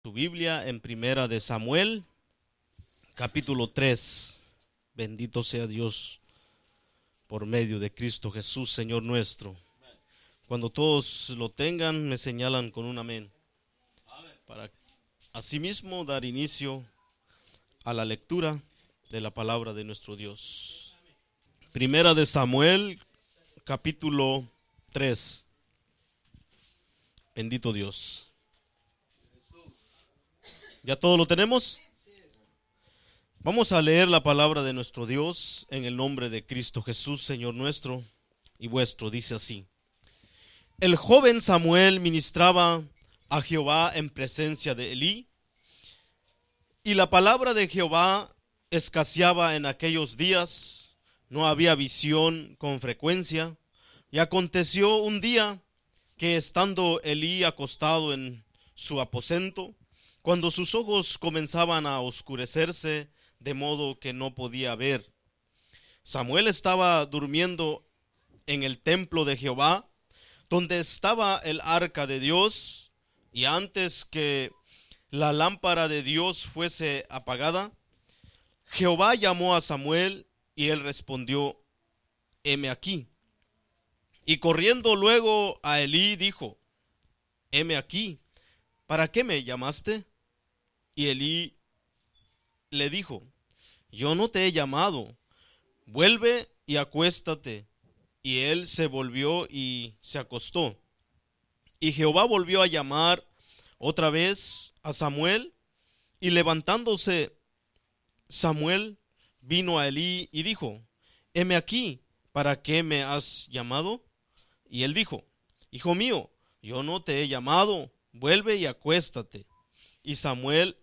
Tu Biblia en Primera de Samuel, capítulo 3. Bendito sea Dios por medio de Cristo Jesús, Señor nuestro. Cuando todos lo tengan, me señalan con un amén. Para asimismo dar inicio a la lectura de la palabra de nuestro Dios. Primera de Samuel, capítulo 3. Bendito Dios. ¿Ya todo lo tenemos? Vamos a leer la palabra de nuestro Dios en el nombre de Cristo Jesús, Señor nuestro y vuestro. Dice así: El joven Samuel ministraba a Jehová en presencia de Elí, y la palabra de Jehová escaseaba en aquellos días, no había visión con frecuencia. Y aconteció un día que, estando Elí acostado en su aposento, cuando sus ojos comenzaban a oscurecerse de modo que no podía ver, Samuel estaba durmiendo en el templo de Jehová, donde estaba el arca de Dios, y antes que la lámpara de Dios fuese apagada, Jehová llamó a Samuel, y él respondió: heme aquí. Y corriendo luego a Elí dijo: heme aquí, ¿para qué me llamaste? Y Elí le dijo: yo no te he llamado, vuelve y acuéstate. Y él se volvió y se acostó. Y Jehová volvió a llamar otra vez a Samuel, y levantándose Samuel vino a Elí y dijo: heme aquí, ¿para qué me has llamado? Y él dijo: hijo mío, yo no te he llamado, vuelve y acuéstate. Y Samuel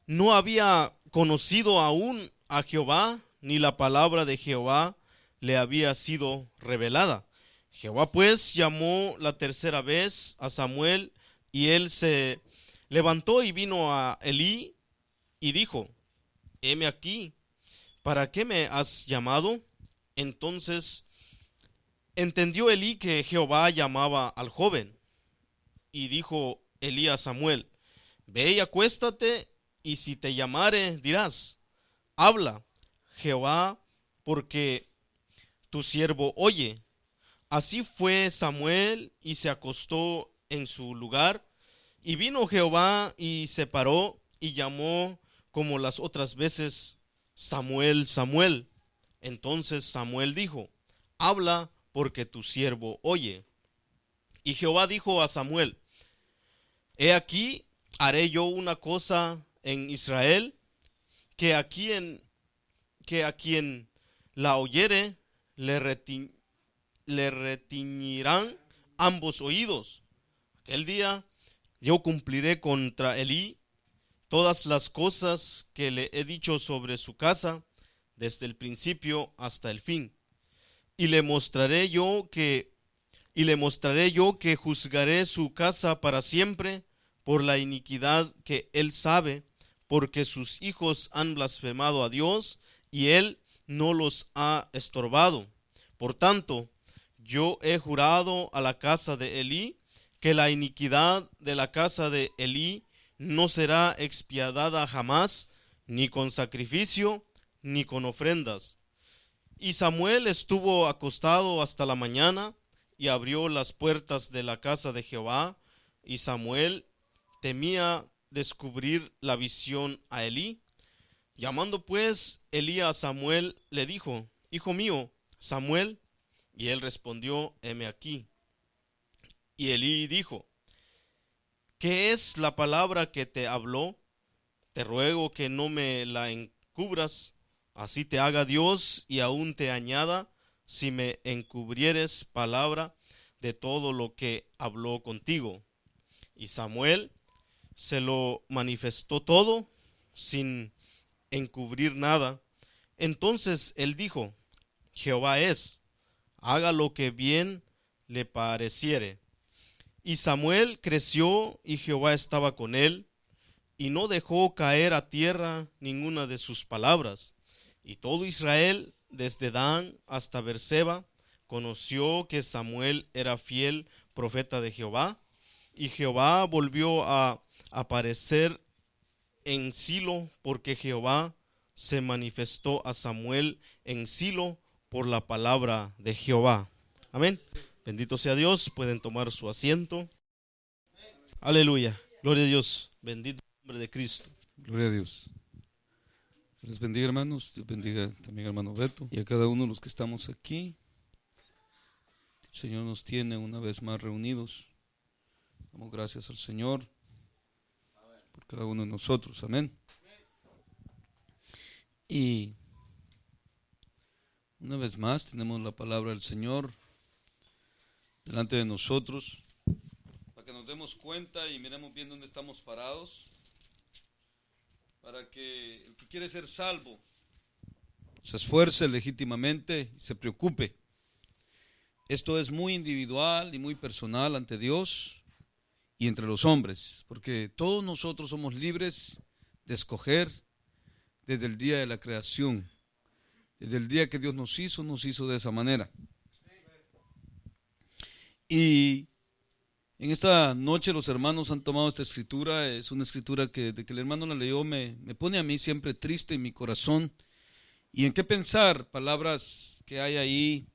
no había conocido aún a Jehová, ni la palabra de Jehová le había sido revelada. Jehová pues llamó la tercera vez a Samuel, y él se levantó y vino a Elí y dijo: heme aquí, ¿para qué me has llamado? Entonces entendió Elí que Jehová llamaba al joven, y dijo Elí a Samuel: ve y acuéstate, y si te llamare dirás: habla, Jehová, porque tu siervo oye. Así fue Samuel, y se acostó en su lugar. Y vino Jehová y se paró y llamó como las otras veces: Samuel, Samuel. Entonces Samuel dijo: habla, porque tu siervo oye. Y Jehová dijo a Samuel: he aquí, haré yo una cosa en Israel, que a quien la oyere le, le retiñirán ambos oídos. Aquel día yo cumpliré contra Elí todas las cosas que le he dicho sobre su casa, desde el principio hasta el fin. Y le mostraré yo que juzgaré su casa para siempre por la iniquidad que él sabe, porque sus hijos han blasfemado a Dios, y él no los ha estorbado. Por tanto, yo he jurado a la casa de Elí que la iniquidad de la casa de Elí no será expiada jamás, ni con sacrificio, ni con ofrendas. Y Samuel estuvo acostado hasta la mañana, y abrió las puertas de la casa de Jehová, y Samuel temía descubrir la visión a Elí. Llamando pues Elí a Samuel, le dijo: hijo mío, Samuel. Y él respondió: heme aquí. Y Elí dijo: ¿qué es la palabra que te habló? Te ruego que no me la encubras, así te haga Dios y aún te añada, si me encubrieres palabra de todo lo que habló contigo. Y Samuel se lo manifestó todo, sin encubrir nada. Entonces él dijo: Jehová es, haga lo que bien le pareciere. Y Samuel creció, y Jehová estaba con él, y no dejó caer a tierra ninguna de sus palabras. Y todo Israel, desde Dan hasta Beerseba, conoció que Samuel era fiel profeta de Jehová. Y Jehová volvió a aparecer en Silo, porque Jehová se manifestó a Samuel en Silo por la palabra de Jehová. Amén. Bendito sea Dios. Pueden tomar su asiento. Aleluya. Gloria a Dios. Bendito el nombre de Cristo. Gloria a Dios. Dios les bendiga, hermanos. Dios bendiga también al hermano Beto y a cada uno de los que estamos aquí. El Señor nos tiene una vez más reunidos. Damos gracias al Señor por cada uno de nosotros. Amén. Y una vez más tenemos la palabra del Señor delante de nosotros para que nos demos cuenta y miremos bien dónde estamos parados, para que el que quiere ser salvo se esfuerce legítimamente y se preocupe. Esto es muy individual y muy personal ante Dios y entre los hombres, porque todos nosotros somos libres de escoger desde el día de la creación. Desde el día que Dios nos hizo de esa manera. Y en esta noche los hermanos han tomado esta escritura. Es una escritura que desde que el hermano la leyó me pone a mí siempre triste en mi corazón. Y en qué pensar, palabras que hay ahí,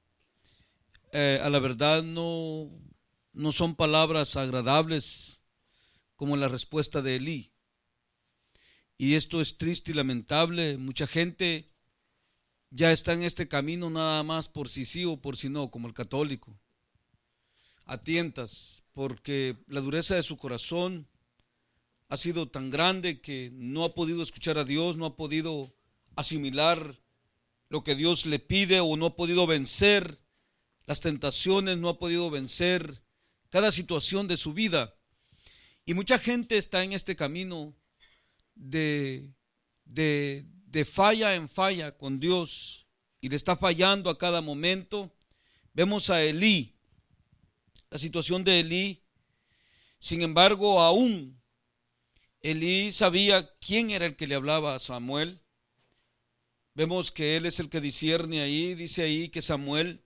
a la verdad no son palabras agradables como la respuesta de Elí. Y esto es triste y lamentable. Mucha gente ya está en este camino nada más por si sí o por si no, como el católico, a tientas, porque la dureza de su corazón ha sido tan grande que no ha podido escuchar a Dios, no ha podido asimilar lo que Dios le pide, o no ha podido vencer las tentaciones, no ha podido vencer cada situación de su vida. Y mucha gente está en este camino de falla en falla con Dios, y le está fallando a cada momento. Vemos a Elí, la situación de Elí. Sin embargo, aún Elí sabía quién era el que le hablaba a Samuel. Vemos que él es el que discierne ahí. Dice ahí que Samuel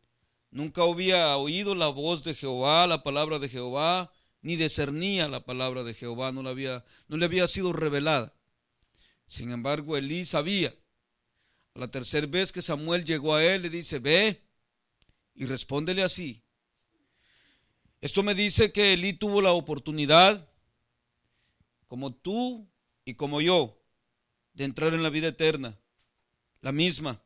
nunca había oído la voz de Jehová, la palabra de Jehová, ni discernía la palabra de Jehová, no le había sido revelada. Sin embargo, Elí sabía. A la tercera vez que Samuel llegó a él, le dice: ve y respóndele así. Esto me dice que Elí tuvo la oportunidad, como tú y como yo, de entrar en la vida eterna, la misma,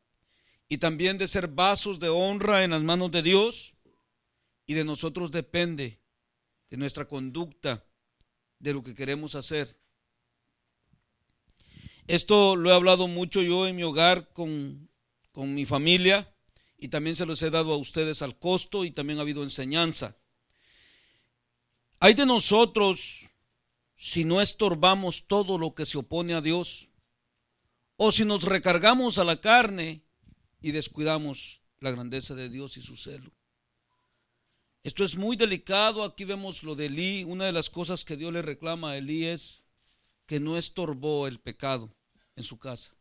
y también de ser vasos de honra en las manos de Dios. Y de nosotros depende, de nuestra conducta, de lo que queremos hacer. Esto lo he hablado mucho yo en mi hogar con mi familia, y también se los he dado a ustedes al costo, y también ha habido enseñanza. Hay de nosotros si no estorbamos todo lo que se opone a Dios, o si nos recargamos a la carne y descuidamos la grandeza de Dios y su celo. Esto es muy delicado. Aquí vemos lo de Elí. Una de las cosas que Dios le reclama a Elí es que no estorbó el pecado en su casa,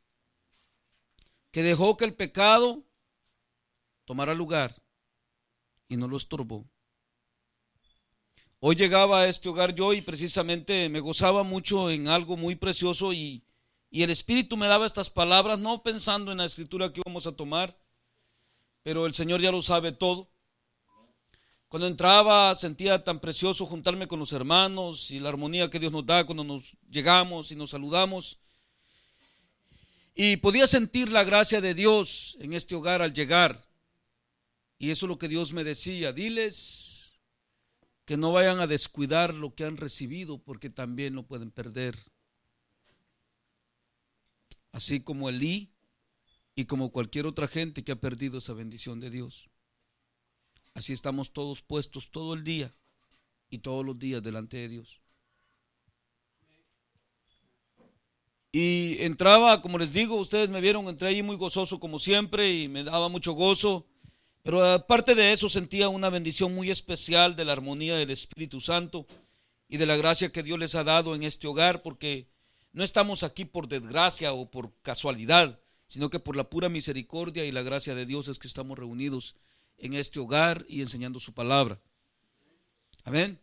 que dejó que el pecado tomara lugar y no lo estorbó. Hoy llegaba a este hogar yo y precisamente me gozaba mucho en algo muy precioso, y el Espíritu me daba estas palabras, no pensando en la escritura que íbamos a tomar, pero el Señor ya lo sabe todo. Cuando entraba sentía tan precioso juntarme con los hermanos y la armonía que Dios nos da cuando nos llegamos y nos saludamos. Y podía sentir la gracia de Dios en este hogar al llegar. Y eso es lo que Dios me decía: diles que no vayan a descuidar lo que han recibido, porque también lo pueden perder. Así como Elí y como cualquier otra gente que ha perdido esa bendición de Dios. Así estamos todos puestos todo el día y todos los días delante de Dios. Y entraba, como les digo, ustedes me vieron, entré ahí muy gozoso como siempre y me daba mucho gozo. Pero aparte de eso sentía una bendición muy especial de la armonía del Espíritu Santo y de la gracia que Dios les ha dado en este hogar, porque no estamos aquí por desgracia o por casualidad, sino que por la pura misericordia y la gracia de Dios es que estamos reunidos en este hogar y enseñando su palabra. Amén.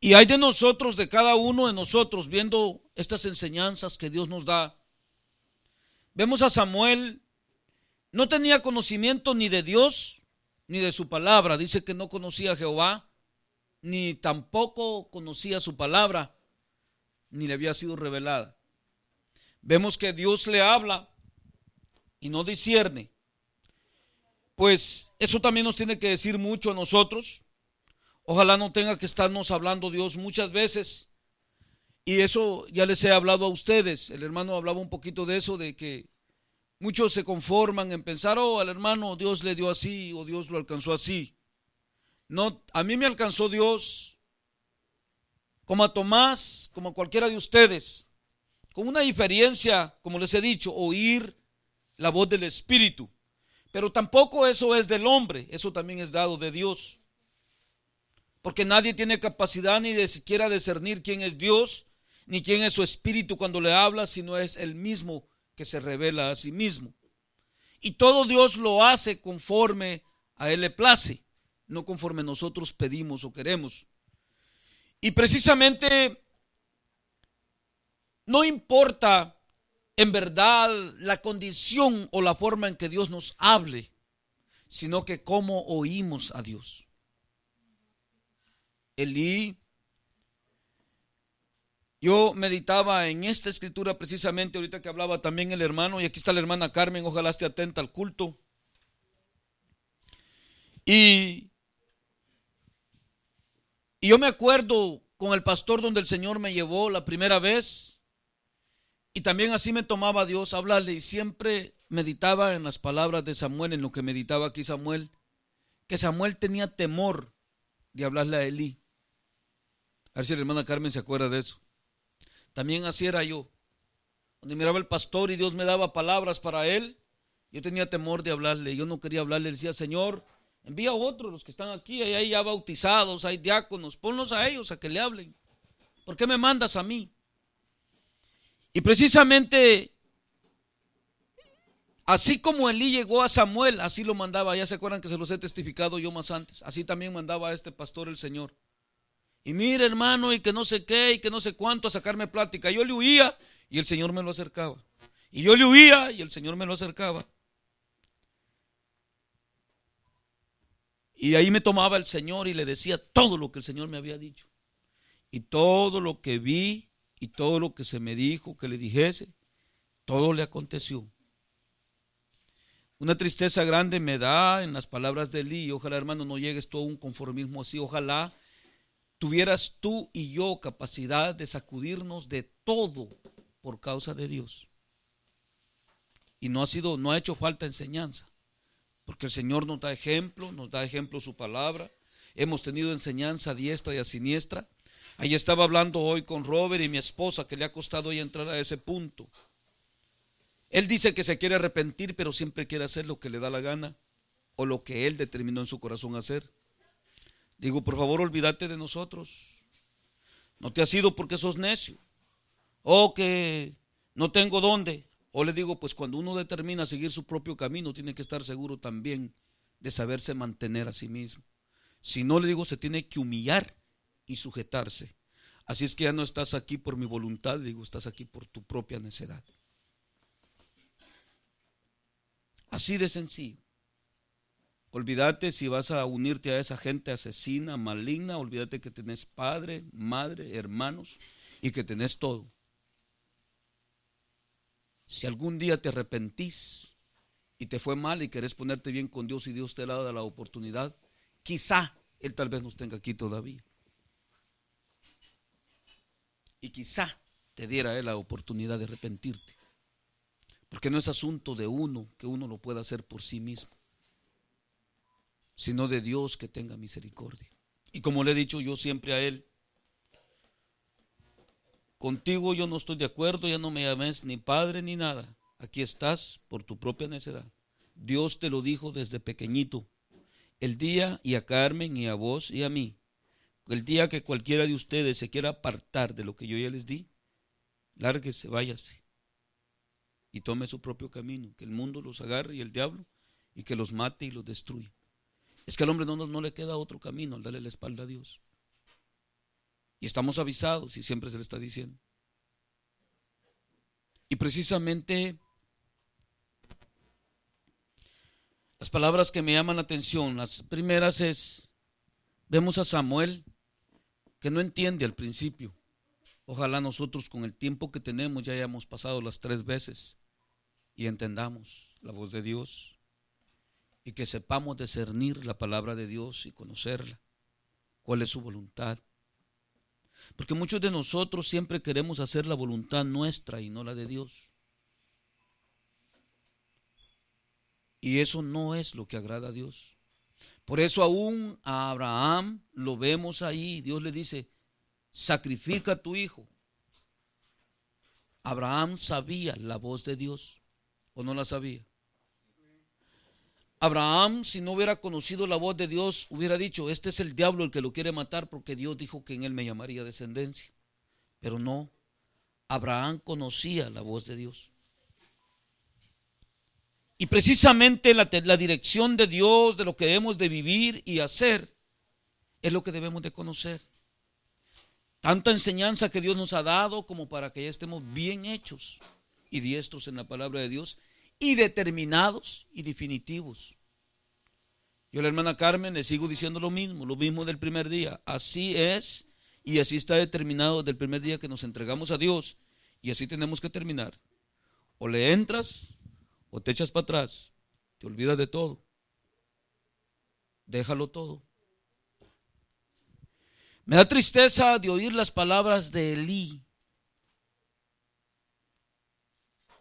Y hay de nosotros, de cada uno de nosotros, viendo estas enseñanzas que Dios nos da. Vemos a Samuel, no tenía conocimiento ni de Dios, ni de su palabra. Dice que no conocía a Jehová, ni tampoco conocía su palabra, ni le había sido revelada. Vemos que Dios le habla y no discierne. Pues eso también nos tiene que decir mucho a nosotros. Ojalá no tenga que estarnos hablando Dios muchas veces. Y eso ya les he hablado a ustedes. El hermano hablaba un poquito de eso, de que muchos se conforman en pensar, oh, al hermano Dios le dio así o Dios lo alcanzó así. No, a mí me alcanzó Dios como a Tomás, como a cualquiera de ustedes, con una diferencia, como les he dicho, oír la voz del Espíritu. Pero tampoco eso es del hombre, eso también es dado de Dios. Porque nadie tiene capacidad ni de siquiera discernir quién es Dios, ni quién es su Espíritu cuando le habla, sino es el mismo que se revela a sí mismo. Y todo Dios lo hace conforme a Él le place, no conforme nosotros pedimos o queremos. Y precisamente no importa en verdad la condición o la forma en que Dios nos hable, sino que cómo oímos a Dios. Elí, yo meditaba en esta escritura precisamente ahorita que hablaba también el hermano, y aquí está la hermana Carmen, ojalá esté atenta al culto. Y yo me acuerdo con el pastor donde el Señor me llevó la primera vez, y también así me tomaba Dios a hablarle, y siempre meditaba en las palabras de Samuel, en lo que meditaba aquí Samuel, que Samuel tenía temor de hablarle a Elí. A ver si la hermana Carmen se acuerda de eso. También así era yo. Cuando miraba al pastor y Dios me daba palabras para él, yo tenía temor de hablarle. Yo no quería hablarle. Decía, Señor, envía a otros, los que están aquí, hay ya bautizados, hay diáconos, ponlos a ellos a que le hablen. ¿Por qué me mandas a mí? Y precisamente, así como Elí llegó a Samuel, así lo mandaba. Ya se acuerdan que se los he testificado yo más antes. Así también mandaba a este pastor el Señor. Y mire, hermano, y que no sé qué, y que no sé cuánto, a sacarme plática. Yo le huía y el Señor me lo acercaba. Y yo le huía y el Señor me lo acercaba. Y ahí me tomaba el Señor y le decía todo lo que el Señor me había dicho. Y todo lo que vi y todo lo que se me dijo que le dijese, todo le aconteció. Una tristeza grande me da en las palabras de Elí. Ojalá, hermano, no llegues tú a un conformismo así. Ojalá tuvieras tú y yo capacidad de sacudirnos de todo por causa de Dios. Y no ha hecho falta enseñanza, porque el Señor nos da ejemplo su palabra. Hemos tenido enseñanza a diestra y a siniestra. Ahí estaba hablando hoy con Robert y mi esposa, que le ha costado hoy entrar a ese punto. Él dice que se quiere arrepentir, pero siempre quiere hacer lo que le da la gana o lo que él determinó en su corazón hacer. Digo, por favor, olvídate de nosotros. No te has ido porque sos necio. O que no tengo dónde. O le digo, pues cuando uno determina seguir su propio camino, tiene que estar seguro también de saberse mantener a sí mismo. Si no, le digo, se tiene que humillar y sujetarse. Así es que ya no estás aquí por mi voluntad, le digo, estás aquí por tu propia necedad. Así de sencillo. Olvídate si vas a unirte a esa gente asesina, maligna, olvídate que tenés padre, madre, hermanos y que tenés todo. Si algún día te arrepentís y te fue mal y querés ponerte bien con Dios y Dios te ha dado la oportunidad, quizá Él tal vez nos tenga aquí todavía. Y quizá te diera Él la oportunidad de arrepentirte. Porque no es asunto de uno que uno lo pueda hacer por sí mismo, sino de Dios que tenga misericordia. Y como le he dicho yo siempre a Él, contigo yo no estoy de acuerdo, ya no me llames ni padre ni nada. Aquí estás por tu propia necedad. Dios te lo dijo desde pequeñito. El día, y a Carmen y a vos y a mí, el día que cualquiera de ustedes se quiera apartar de lo que yo ya les di, lárguese, váyase y tome su propio camino, que el mundo los agarre y el diablo y que los mate y los destruya. Es que al hombre no le queda otro camino al darle la espalda a Dios. Y estamos avisados y siempre se le está diciendo. Y precisamente las palabras que me llaman la atención, las primeras es, vemos a Samuel que no entiende al principio. Ojalá nosotros con el tiempo que tenemos ya hayamos pasado las 3 veces y entendamos la voz de Dios y que sepamos discernir la palabra de Dios y conocerla, cuál es su voluntad. Porque muchos de nosotros siempre queremos hacer la voluntad nuestra y no la de Dios. Y eso no es lo que agrada a Dios. Por eso aún a Abraham lo vemos ahí. Dios le dice, sacrifica a tu hijo. Abraham sabía la voz de Dios, ¿o no la sabía? Abraham, si no hubiera conocido la voz de Dios, hubiera dicho, este es el diablo el que lo quiere matar porque Dios dijo que en él me llamaría descendencia. Pero no, Abraham conocía la voz de Dios. Y precisamente la dirección de Dios, de lo que debemos de vivir y hacer, es lo que debemos de conocer. Tanta enseñanza que Dios nos ha dado como para que ya estemos bien hechos y diestros en la palabra de Dios y determinados y definitivos. Yo a la hermana Carmen le sigo diciendo lo mismo del primer día. Así es y así está determinado desde el primer día que nos entregamos a Dios y así tenemos que terminar. O le entras o te echas para atrás, te olvidas de todo, déjalo todo. Me da tristeza de oír las palabras de Elí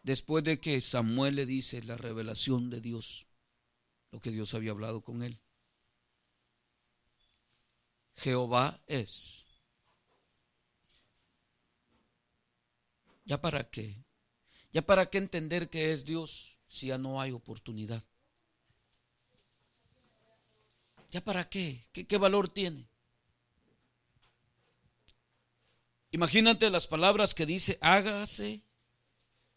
después de que Samuel le dice la revelación de Dios, lo que Dios había hablado con él. Jehová es. ¿Ya para qué? ¿Ya para qué entender que es Dios si ya no hay oportunidad? ¿Ya para qué? ¿Qué valor tiene? Imagínate las palabras que dice, hágase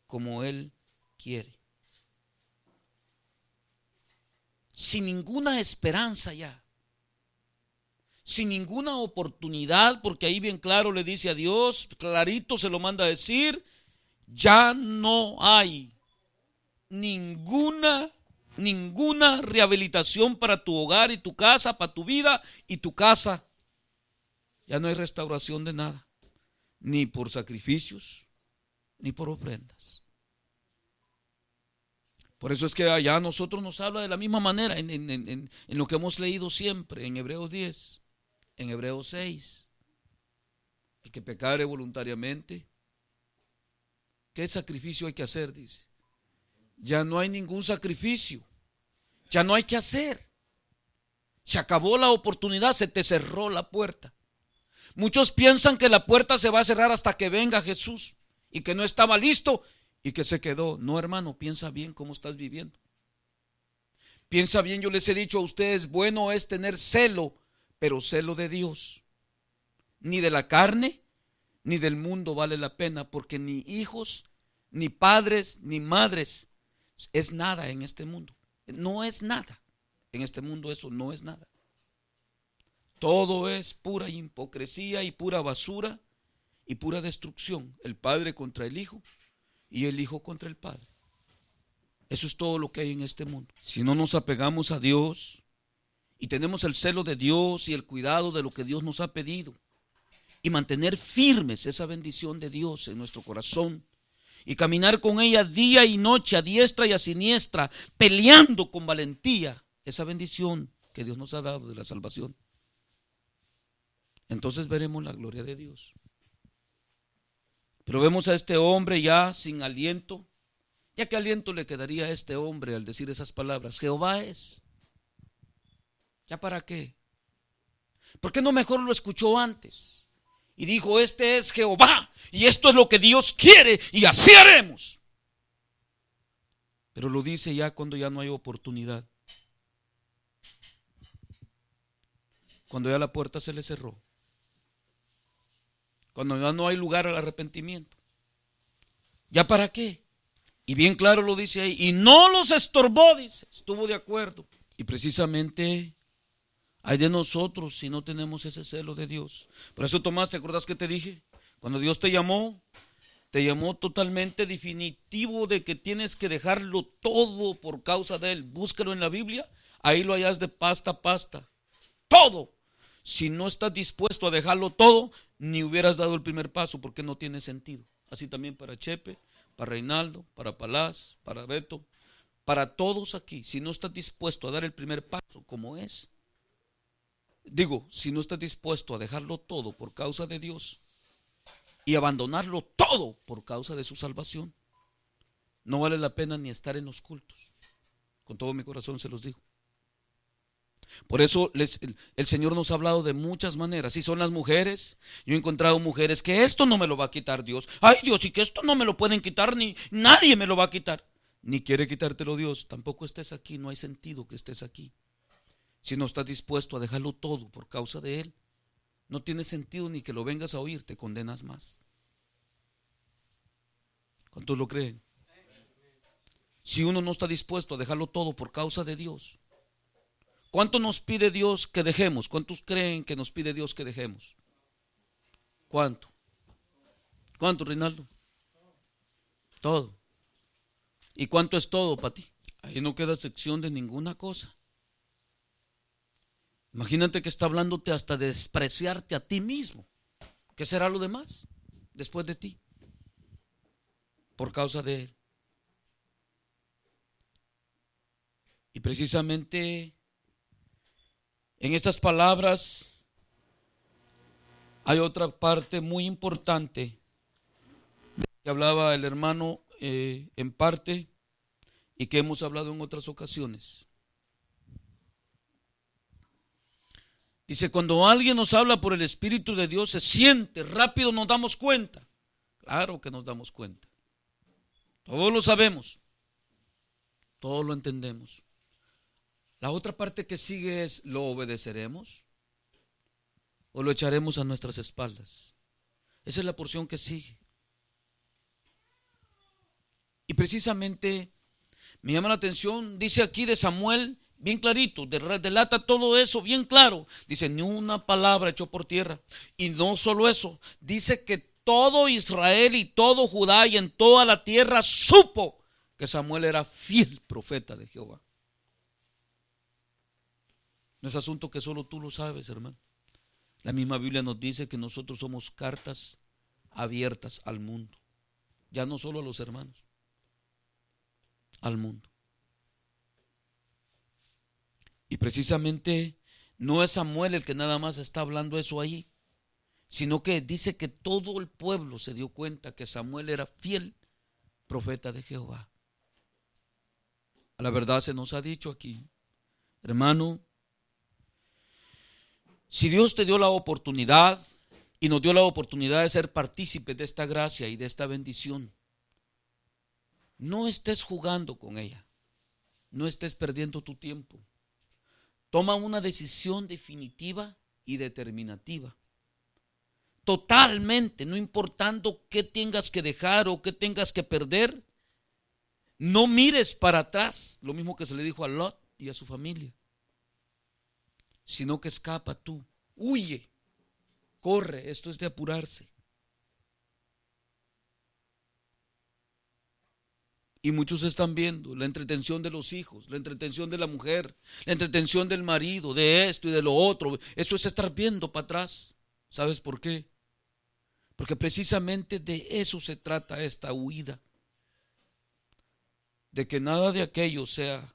como Él quiere. Sin ninguna esperanza ya. Sin ninguna oportunidad, porque ahí bien claro le dice a Dios, clarito se lo manda a decir, ya no hay ninguna rehabilitación para tu hogar y tu casa, para tu vida y tu casa. Ya no hay restauración de nada. Ni por sacrificios, ni por ofrendas. Por eso es que allá a nosotros nos habla de la misma manera en lo que hemos leído siempre, en Hebreos 10, en Hebreos 6. El que pecare voluntariamente, ¿qué sacrificio hay que hacer? Dice. Ya no hay ningún sacrificio, ya no hay que hacer. Se acabó la oportunidad, se te cerró la puerta. Muchos piensan que la puerta se va a cerrar hasta que venga Jesús y que no estaba listo y que se quedó. No, hermano, piensa bien cómo estás viviendo. Piensa bien, yo les he dicho a ustedes, bueno es tener celo, pero celo de Dios. Ni de la carne, ni del mundo vale la pena, porque ni hijos, ni padres, ni madres es nada en este mundo. No es nada. En este mundo eso no es nada. Todo es pura hipocresía y pura basura y pura destrucción. El padre contra el hijo y el hijo contra el padre. Eso es todo lo que hay en este mundo. Si no nos apegamos a Dios y tenemos el celo de Dios y el cuidado de lo que Dios nos ha pedido y mantener firmes esa bendición de Dios en nuestro corazón y caminar con ella día y noche, a diestra y a siniestra, peleando con valentía esa bendición que Dios nos ha dado de la salvación, entonces veremos la gloria de Dios. Pero vemos a este hombre ya sin aliento. ¿Ya qué aliento le quedaría a este hombre al decir esas palabras? Jehová es. ¿Ya para qué? ¿Por qué no mejor lo escuchó antes? Y dijo, este es Jehová y esto es lo que Dios quiere y así haremos. Pero lo dice ya cuando ya no hay oportunidad. Cuando ya la puerta se le cerró. Cuando ya no hay lugar al arrepentimiento. ¿Ya para qué? Y bien claro lo dice ahí. Y no los estorbó, dice. Estuvo de acuerdo. Y precisamente Ay de nosotros si no tenemos ese celo de Dios. Por eso, Tomás, ¿te acuerdas que te dije? Cuando Dios te llamó totalmente definitivo de que tienes que dejarlo todo por causa de Él. Búscalo en la Biblia, ahí lo hallas de pasta a pasta. Todo. Si no estás dispuesto a dejarlo todo, ni hubieras dado el primer paso, porque no tiene sentido. Así también para Chepe, para Reinaldo, para Palaz, para Beto, para todos aquí. Si no estás dispuesto a dar el primer paso como es, si no estás dispuesto a dejarlo todo por causa de Dios y abandonarlo todo por causa de su salvación, no vale la pena ni estar en los cultos. Con todo mi corazón se los digo. Por eso el Señor nos ha hablado de muchas maneras. Si son las mujeres, yo he encontrado mujeres que esto no me lo va a quitar Dios. Ay Dios, y que esto no me lo pueden quitar, ni nadie me lo va a quitar. Ni quiere quitártelo Dios. Tampoco estés aquí, no hay sentido que estés aquí. Si no estás dispuesto a dejarlo todo por causa de Él, no tiene sentido ni que lo vengas a oír, te condenas más. ¿Cuántos lo creen? Si uno no está dispuesto a dejarlo todo por causa de Dios, ¿cuánto nos pide Dios que dejemos? ¿Cuántos creen que nos pide Dios que dejemos? ¿Cuánto? ¿Cuánto, Reinaldo? Todo. ¿Y cuánto es todo para ti? Ahí no queda sección de ninguna cosa. Imagínate que está hablándote hasta de despreciarte a ti mismo. ¿Qué será lo demás después de ti? Por causa de Él. Y precisamente en estas palabras hay otra parte muy importante que hablaba el hermano en parte y que hemos hablado en otras ocasiones. Dice, cuando alguien nos habla por el Espíritu de Dios, se siente, rápido nos damos cuenta. Claro que nos damos cuenta. Todos lo sabemos. Todos lo entendemos. La otra parte que sigue es, ¿lo obedeceremos? ¿O lo echaremos a nuestras espaldas? Esa es la porción que sigue. Y precisamente me llama la atención, dice aquí de Samuel, bien clarito, delata todo eso bien claro. Dice, ni una palabra echó por tierra. Y no solo eso, dice que todo Israel y todo Judá y en toda la tierra supo que Samuel era fiel profeta de Jehová. No es asunto que solo tú lo sabes, hermano. La misma Biblia nos dice que nosotros somos cartas abiertas al mundo. Ya no solo a los hermanos, al mundo. Y precisamente no es Samuel el que nada más está hablando eso ahí, sino que dice que todo el pueblo se dio cuenta que Samuel era fiel profeta de Jehová. A la verdad se nos ha dicho aquí, hermano, si Dios te dio la oportunidad y nos dio la oportunidad de ser partícipes de esta gracia y de esta bendición, no estés jugando con ella, no estés perdiendo tu tiempo. Toma una decisión definitiva y determinativa. Totalmente, no importando qué tengas que dejar o qué tengas que perder, no mires para atrás, lo mismo que se le dijo a Lot y a su familia, sino que escapa tú, huye, corre, esto es de apurarse. Y muchos están viendo la entretención de los hijos, la entretención de la mujer, la entretención del marido, de esto y de lo otro. Eso es estar viendo para atrás. ¿Sabes por qué? Porque precisamente de eso se trata esta huida. De que nada de aquello sea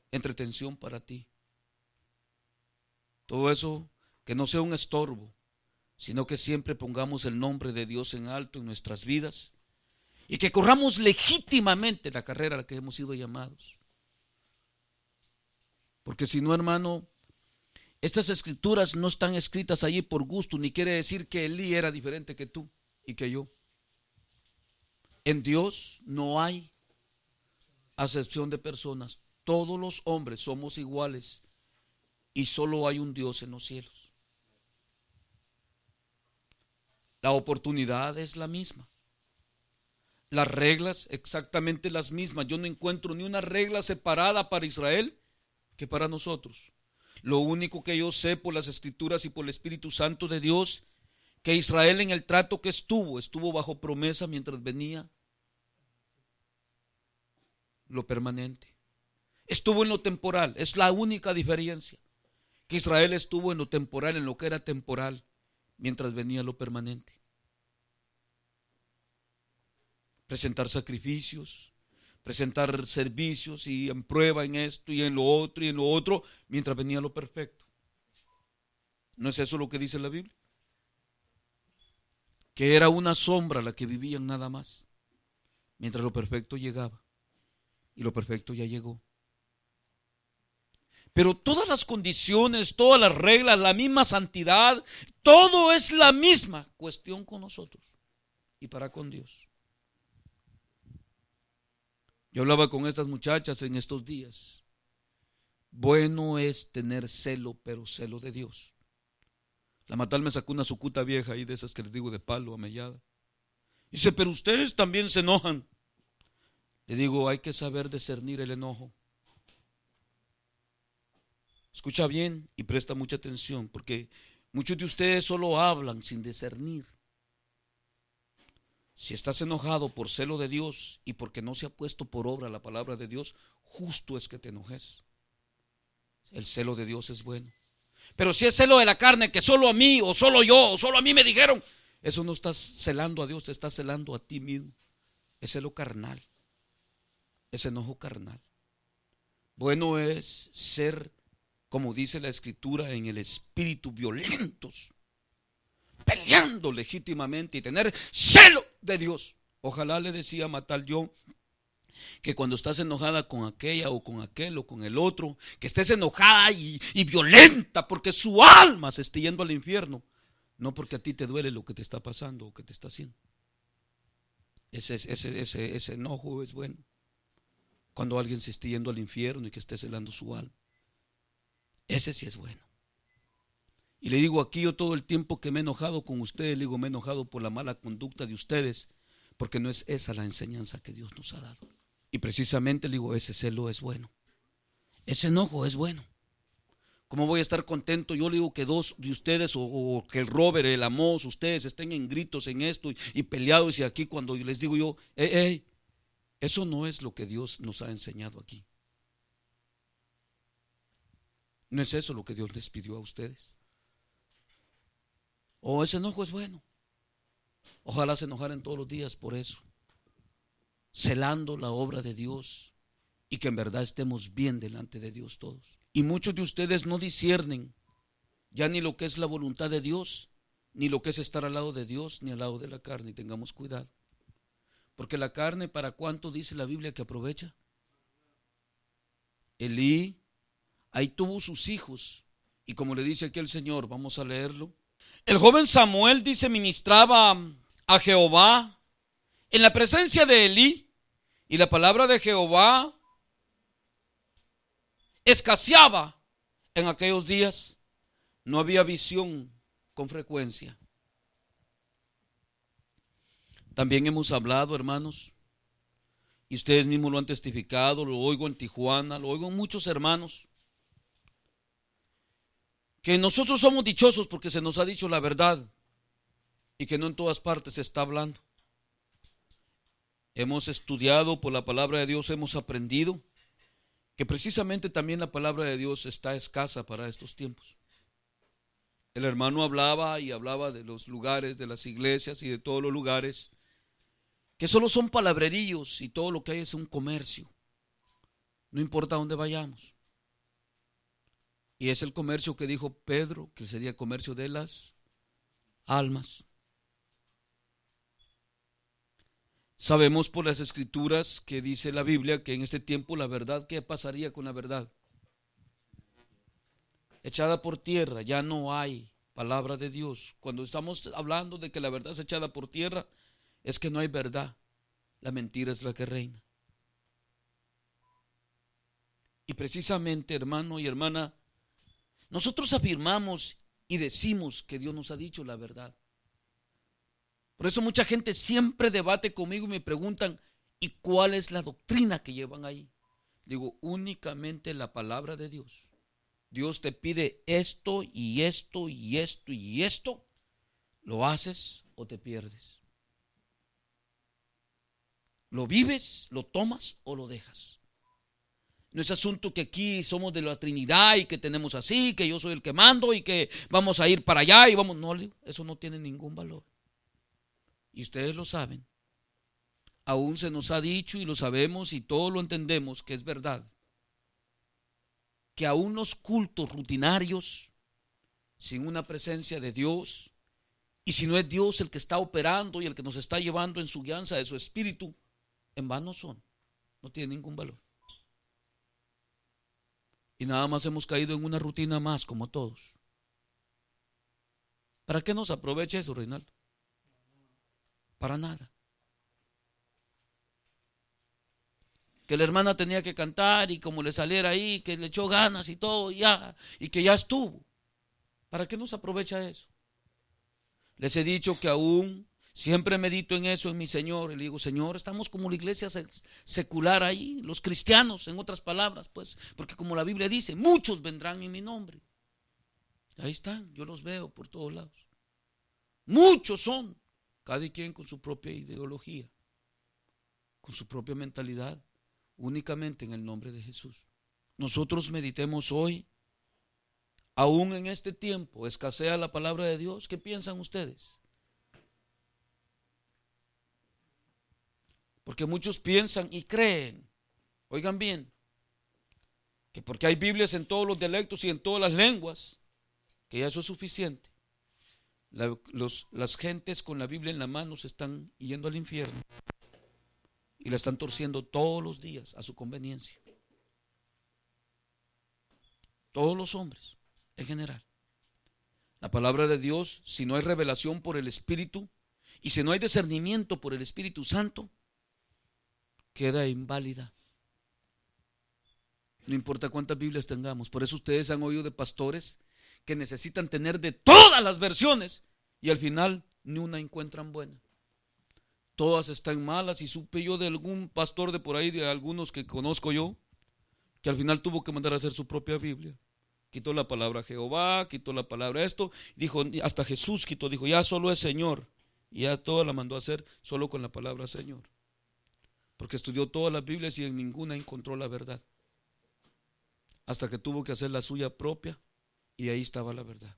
entretención para ti. Todo eso que no sea un estorbo, sino que siempre pongamos el nombre de Dios en alto en nuestras vidas. Y que corramos legítimamente la carrera a la que hemos sido llamados. Porque si no, hermano, estas escrituras no están escritas allí por gusto, ni quiere decir que Elí era diferente que tú y que yo. En Dios no hay acepción de personas. Todos los hombres somos iguales y solo hay un Dios en los cielos. La oportunidad es la misma. Las reglas exactamente las mismas. Yo no encuentro ni una regla separada para Israel que para nosotros. Lo único que yo sé por las Escrituras y por el Espíritu Santo de Dios, que Israel en el trato que estuvo bajo promesa mientras venía lo permanente. Estuvo en lo temporal, es la única diferencia. Que Israel estuvo en lo temporal, en lo que era temporal, mientras venía lo permanente. Presentar sacrificios, presentar servicios y en prueba en esto y en lo otro y en lo otro, mientras venía lo perfecto. ¿No es eso lo que dice la Biblia? Que era una sombra la que vivían nada más, mientras lo perfecto llegaba. Y lo perfecto ya llegó. Pero todas las condiciones, todas las reglas, la misma santidad, todo es la misma cuestión con nosotros y para con Dios. Yo hablaba con estas muchachas en estos días. Bueno es tener celo, pero celo de Dios. La Matal me sacó una sucuta vieja ahí de esas que les digo de palo, amellada. Dice, pero ustedes también se enojan. Le digo, hay que saber discernir el enojo. Escucha bien y presta mucha atención, porque muchos de ustedes solo hablan sin discernir. Si estás enojado por celo de Dios y porque no se ha puesto por obra la palabra de Dios, justo es que te enojes. El celo de Dios es bueno. Pero si es celo de la carne, que solo a mí, o solo yo, o solo a mí me dijeron, eso no estás celando a Dios, te estás celando a ti mismo. Es celo carnal, es enojo carnal. Bueno es ser, como dice la Escritura, en el espíritu violentos, peleando legítimamente y tener celo de Dios. Ojalá, le decía Matal yo, que cuando estás enojada con aquella o con aquel o con el otro, que estés enojada y violenta porque su alma se esté yendo al infierno, no porque a ti te duele lo que te está pasando o que te está haciendo. Ese enojo es bueno. Cuando alguien se esté yendo al infierno y que esté celando su alma, ese sí es bueno. Y le digo aquí, yo todo el tiempo que me he enojado con ustedes, le digo, me he enojado por la mala conducta de ustedes, porque no es esa la enseñanza que Dios nos ha dado. Y precisamente le digo, ese celo es bueno, ese enojo es bueno. ¿Cómo voy a estar contento? Yo le digo que dos de ustedes, o que el Robert, el Amos, ustedes estén en gritos en esto y peleados, y aquí cuando les digo yo, eso no es lo que Dios nos ha enseñado aquí. No es eso lo que Dios les pidió a ustedes. Ese enojo es bueno. Ojalá se enojaran todos los días por eso, celando la obra de Dios, y que en verdad estemos bien delante de Dios todos. Y muchos de ustedes no disciernen ya ni lo que es la voluntad de Dios, ni lo que es estar al lado de Dios, ni al lado de la carne. Y tengamos cuidado, porque la carne, ¿para cuánto dice la Biblia que aprovecha? Elí ahí tuvo sus hijos, y como le dice aquí el Señor, vamos a leerlo. El joven Samuel, dice, ministraba a Jehová en la presencia de Elí, y la palabra de Jehová escaseaba en aquellos días. No había visión con frecuencia. También hemos hablado, hermanos, y ustedes mismos lo han testificado, lo oigo en Tijuana, lo oigo en muchos hermanos, que nosotros somos dichosos porque se nos ha dicho la verdad y que no en todas partes se está hablando. Hemos estudiado por la palabra de Dios, hemos aprendido que precisamente también la palabra de Dios está escasa para estos tiempos. El hermano hablaba y hablaba de los lugares, de las iglesias y de todos los lugares, que solo son palabreríos y todo lo que hay es un comercio. No importa dónde vayamos. Y es el comercio que dijo Pedro, que sería el comercio de las almas. Sabemos por las Escrituras que dice la Biblia que en este tiempo la verdad, ¿qué pasaría con la verdad? Echada por tierra, ya no hay palabra de Dios. Cuando estamos hablando de que la verdad es echada por tierra, es que no hay verdad, la mentira es la que reina. Y precisamente, hermano y hermana, nosotros afirmamos y decimos que Dios nos ha dicho la verdad. Por eso mucha gente siempre debate conmigo y me preguntan, ¿y cuál es la doctrina que llevan ahí? Digo, únicamente la palabra de Dios. Dios te pide esto y esto y esto y esto, ¿lo haces o te pierdes? ¿Lo vives, lo tomas o lo dejas? No es asunto que aquí somos de la Trinidad y que tenemos así, que yo soy el que mando y que vamos a ir para allá y vamos. No, eso no tiene ningún valor. Y ustedes lo saben. Aún se nos ha dicho y lo sabemos y todos lo entendemos que es verdad. Que aún los cultos rutinarios, sin una presencia de Dios, y si no es Dios el que está operando y el que nos está llevando en su guianza de su espíritu, en vano son. No tienen ningún valor. Y nada más hemos caído en una rutina más, como todos. ¿Para qué nos aprovecha eso, Reinaldo? Para nada. Que la hermana tenía que cantar y como le saliera ahí, que le echó ganas y todo, ya, y que ya estuvo. ¿Para qué nos aprovecha eso? Les he dicho que aún siempre medito en eso, en mi Señor, y le digo, Señor, estamos como la iglesia secular ahí, los cristianos, en otras palabras, pues, porque como la Biblia dice, muchos vendrán en mi nombre. Ahí están, yo los veo por todos lados. Muchos son, cada quien con su propia ideología, con su propia mentalidad, únicamente en el nombre de Jesús. Nosotros meditemos hoy, aún en este tiempo, escasea la palabra de Dios. ¿Qué piensan ustedes? Porque muchos piensan y creen, oigan bien, que porque hay Biblias en todos los dialectos y en todas las lenguas, que ya eso es suficiente. Las gentes con la Biblia en la mano se están yendo al infierno y la están torciendo todos los días a su conveniencia. Todos los hombres en general. La palabra de Dios, si no hay revelación por el Espíritu y si no hay discernimiento por el Espíritu Santo, queda inválida. No importa cuántas Biblias tengamos. Por eso ustedes han oído de pastores que necesitan tener de todas las versiones y al final ni una encuentran buena. Todas están malas y supe yo de algún pastor de por ahí, de algunos que conozco yo, que al final tuvo que mandar a hacer su propia Biblia. Quitó la palabra Jehová, quitó la palabra esto, dijo, hasta Jesús quitó, dijo, ya solo es Señor. Y ya toda la mandó a hacer solo con la palabra Señor. Porque estudió todas las Biblias y en ninguna encontró la verdad. Hasta que tuvo que hacer la suya propia y ahí estaba la verdad.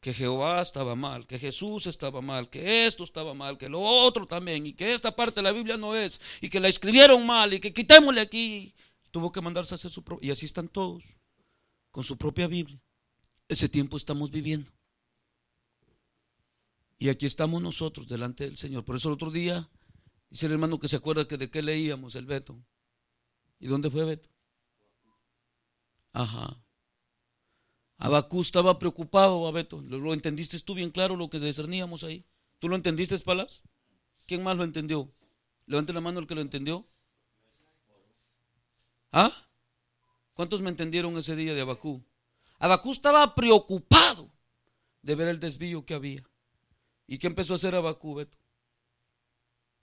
Que Jehová estaba mal, que Jesús estaba mal, que esto estaba mal, que lo otro también, y que esta parte de la Biblia no es, y que la escribieron mal, y que quitémosle aquí. Tuvo que mandarse a hacer su propia, y así están todos, con su propia Biblia. Ese tiempo estamos viviendo. Y aquí estamos nosotros delante del Señor. Por eso el otro día, dice el hermano que se acuerda que de qué leíamos el Beto. ¿Y dónde fue Beto? Ajá. Abacú estaba preocupado, Beto. ¿Lo entendiste tú bien claro lo que discerníamos ahí? ¿Tú lo entendiste, Palas? ¿Quién más lo entendió? Levante la mano el que lo entendió. ¿Ah? ¿Cuántos me entendieron ese día de Abacú? Abacú estaba preocupado de ver el desvío que había. ¿Y qué empezó a hacer Abacú, Beto?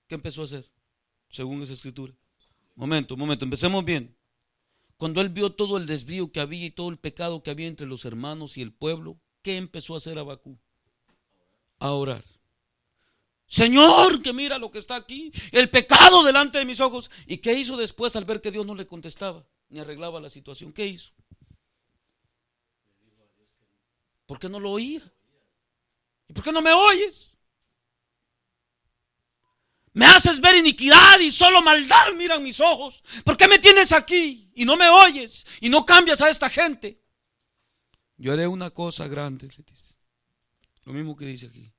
¿Qué empezó a hacer? Según esa escritura. Momento, empecemos bien. Cuando él vio todo el desvío que había y todo el pecado que había entre los hermanos y el pueblo, ¿qué empezó a hacer Abacú? A orar. Señor, que mira lo que está aquí, el pecado delante de mis ojos. ¿Y qué hizo después al ver que Dios no le contestaba ni arreglaba la situación? ¿Qué hizo? ¿Por qué no lo oía? ¿Y por qué no me oyes? Me haces ver iniquidad y solo maldad miran mis ojos. ¿Por qué me tienes aquí y no me oyes y no cambias a esta gente? Yo haré una cosa grande, le dice. Lo mismo que dice aquí.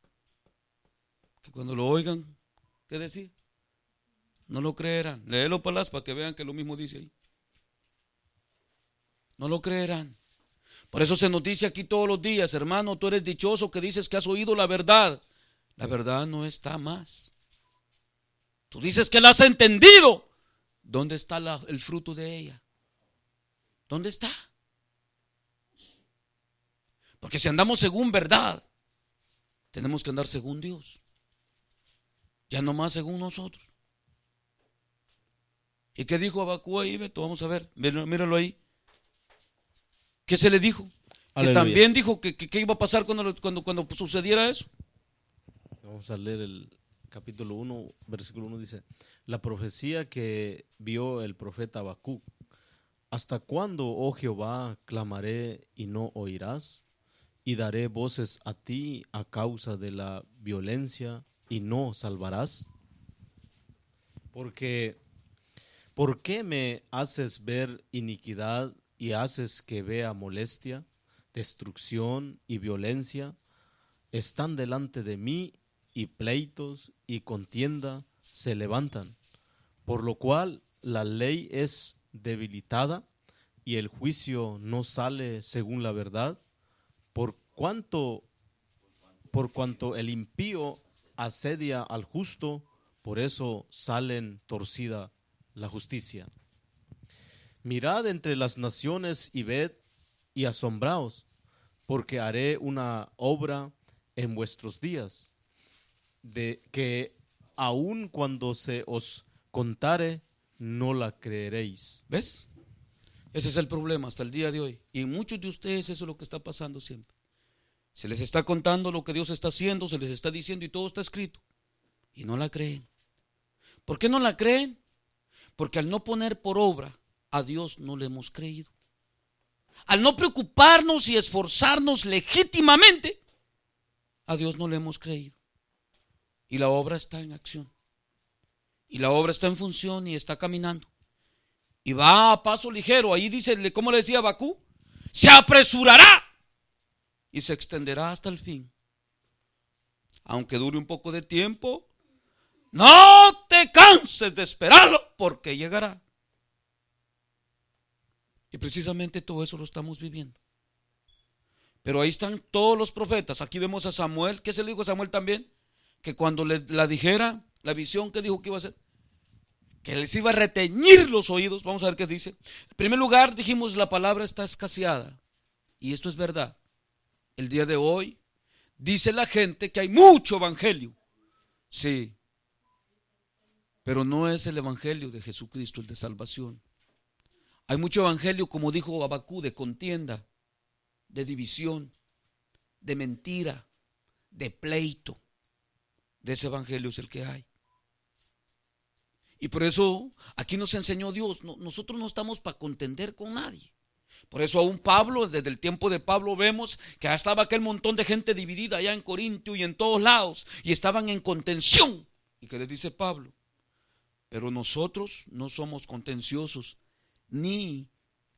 Que cuando lo oigan, ¿qué decir? No lo creerán. Léelo para que vean que lo mismo dice ahí. No lo creerán. Por eso se nos dice aquí todos los días, hermano, tú eres dichoso que dices que has oído la verdad. La verdad no está más. Tú dices que la has entendido. ¿Dónde está el fruto de ella? ¿Dónde está? Porque si andamos según verdad, tenemos que andar según Dios. Ya no más según nosotros. ¿Y qué dijo Abacú ahí, Beto? Vamos a ver, míralo ahí. ¿Qué se le dijo? Que Aleluya. también dijo que iba a pasar cuando sucediera eso. Vamos a leer el capítulo 1, versículo 1, dice: la profecía que vio el profeta Habacuc. ¿Hasta cuándo, oh Jehová, clamaré y no oirás? Y daré voces a ti a causa de la violencia y no salvarás. Porque, ¿por qué me haces ver iniquidad y haces que vea molestia, destrucción y violencia? Están delante de mí y pleitos y contienda se levantan, por lo cual la ley es debilitada y el juicio no sale según la verdad, por cuanto el impío asedia al justo, por eso salen torcida la justicia. Mirad entre las naciones y ved y asombraos, porque haré una obra en vuestros días, de que aun cuando se os contare, no la creeréis. ¿Ves? Ese es el problema hasta el día de hoy. Y en muchos de ustedes eso es lo que está pasando siempre. Se les está contando lo que Dios está haciendo, se les está diciendo y todo está escrito. Y no la creen. ¿Por qué no la creen? Porque al no poner por obra, a Dios no le hemos creído. Al no preocuparnos y esforzarnos legítimamente, a Dios no le hemos creído. Y la obra está en acción. Y la obra está en función y está caminando. Y va a paso ligero. Ahí dice, ¿cómo le decía Habacuc? Se apresurará y se extenderá hasta el fin. Aunque dure un poco de tiempo, no te canses de esperarlo, porque llegará. Y precisamente todo eso lo estamos viviendo. Pero ahí están todos los profetas. Aquí vemos a Samuel. ¿Qué se le dijo a Samuel también? Que cuando la dijera, la visión que dijo que iba a hacer, que les iba a reteñir los oídos. Vamos a ver qué dice. En primer lugar, dijimos, la palabra está escaseada. Y esto es verdad. El día de hoy dice la gente que hay mucho evangelio. Sí. Pero no es el evangelio de Jesucristo el de salvación. Hay mucho evangelio, como dijo Habacuc, de contienda, de división, de mentira, de pleito. De ese evangelio es el que hay. Y por eso aquí nos enseñó Dios, nosotros no estamos para contender con nadie. Por eso aún Pablo, desde el tiempo de Pablo vemos que estaba aquel montón de gente dividida allá en Corintio y en todos lados, y estaban en contención. ¿Y qué les dice Pablo? Pero nosotros no somos contenciosos, ni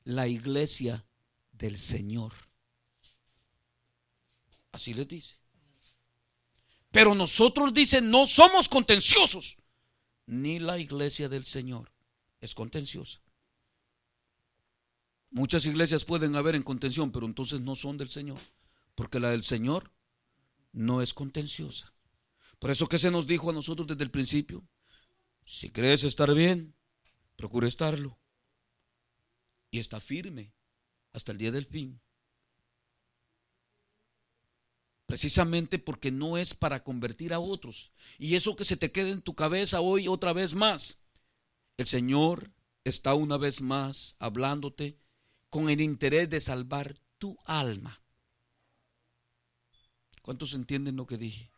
la iglesia del Señor. Así les dice. Pero nosotros, dicen, no somos contenciosos, ni la iglesia del Señor es contenciosa. Muchas iglesias pueden haber en contención, pero entonces no son del Señor, porque la del Señor no es contenciosa. Por eso que se nos dijo a nosotros desde el principio: si crees estar bien, procura estarlo, y está firme hasta el día del fin. Precisamente porque no es para convertir a otros. Y eso que se te quede en tu cabeza hoy otra vez más. El Señor está una vez más hablándote con el interés de salvar tu alma. ¿Cuántos entienden lo que dije?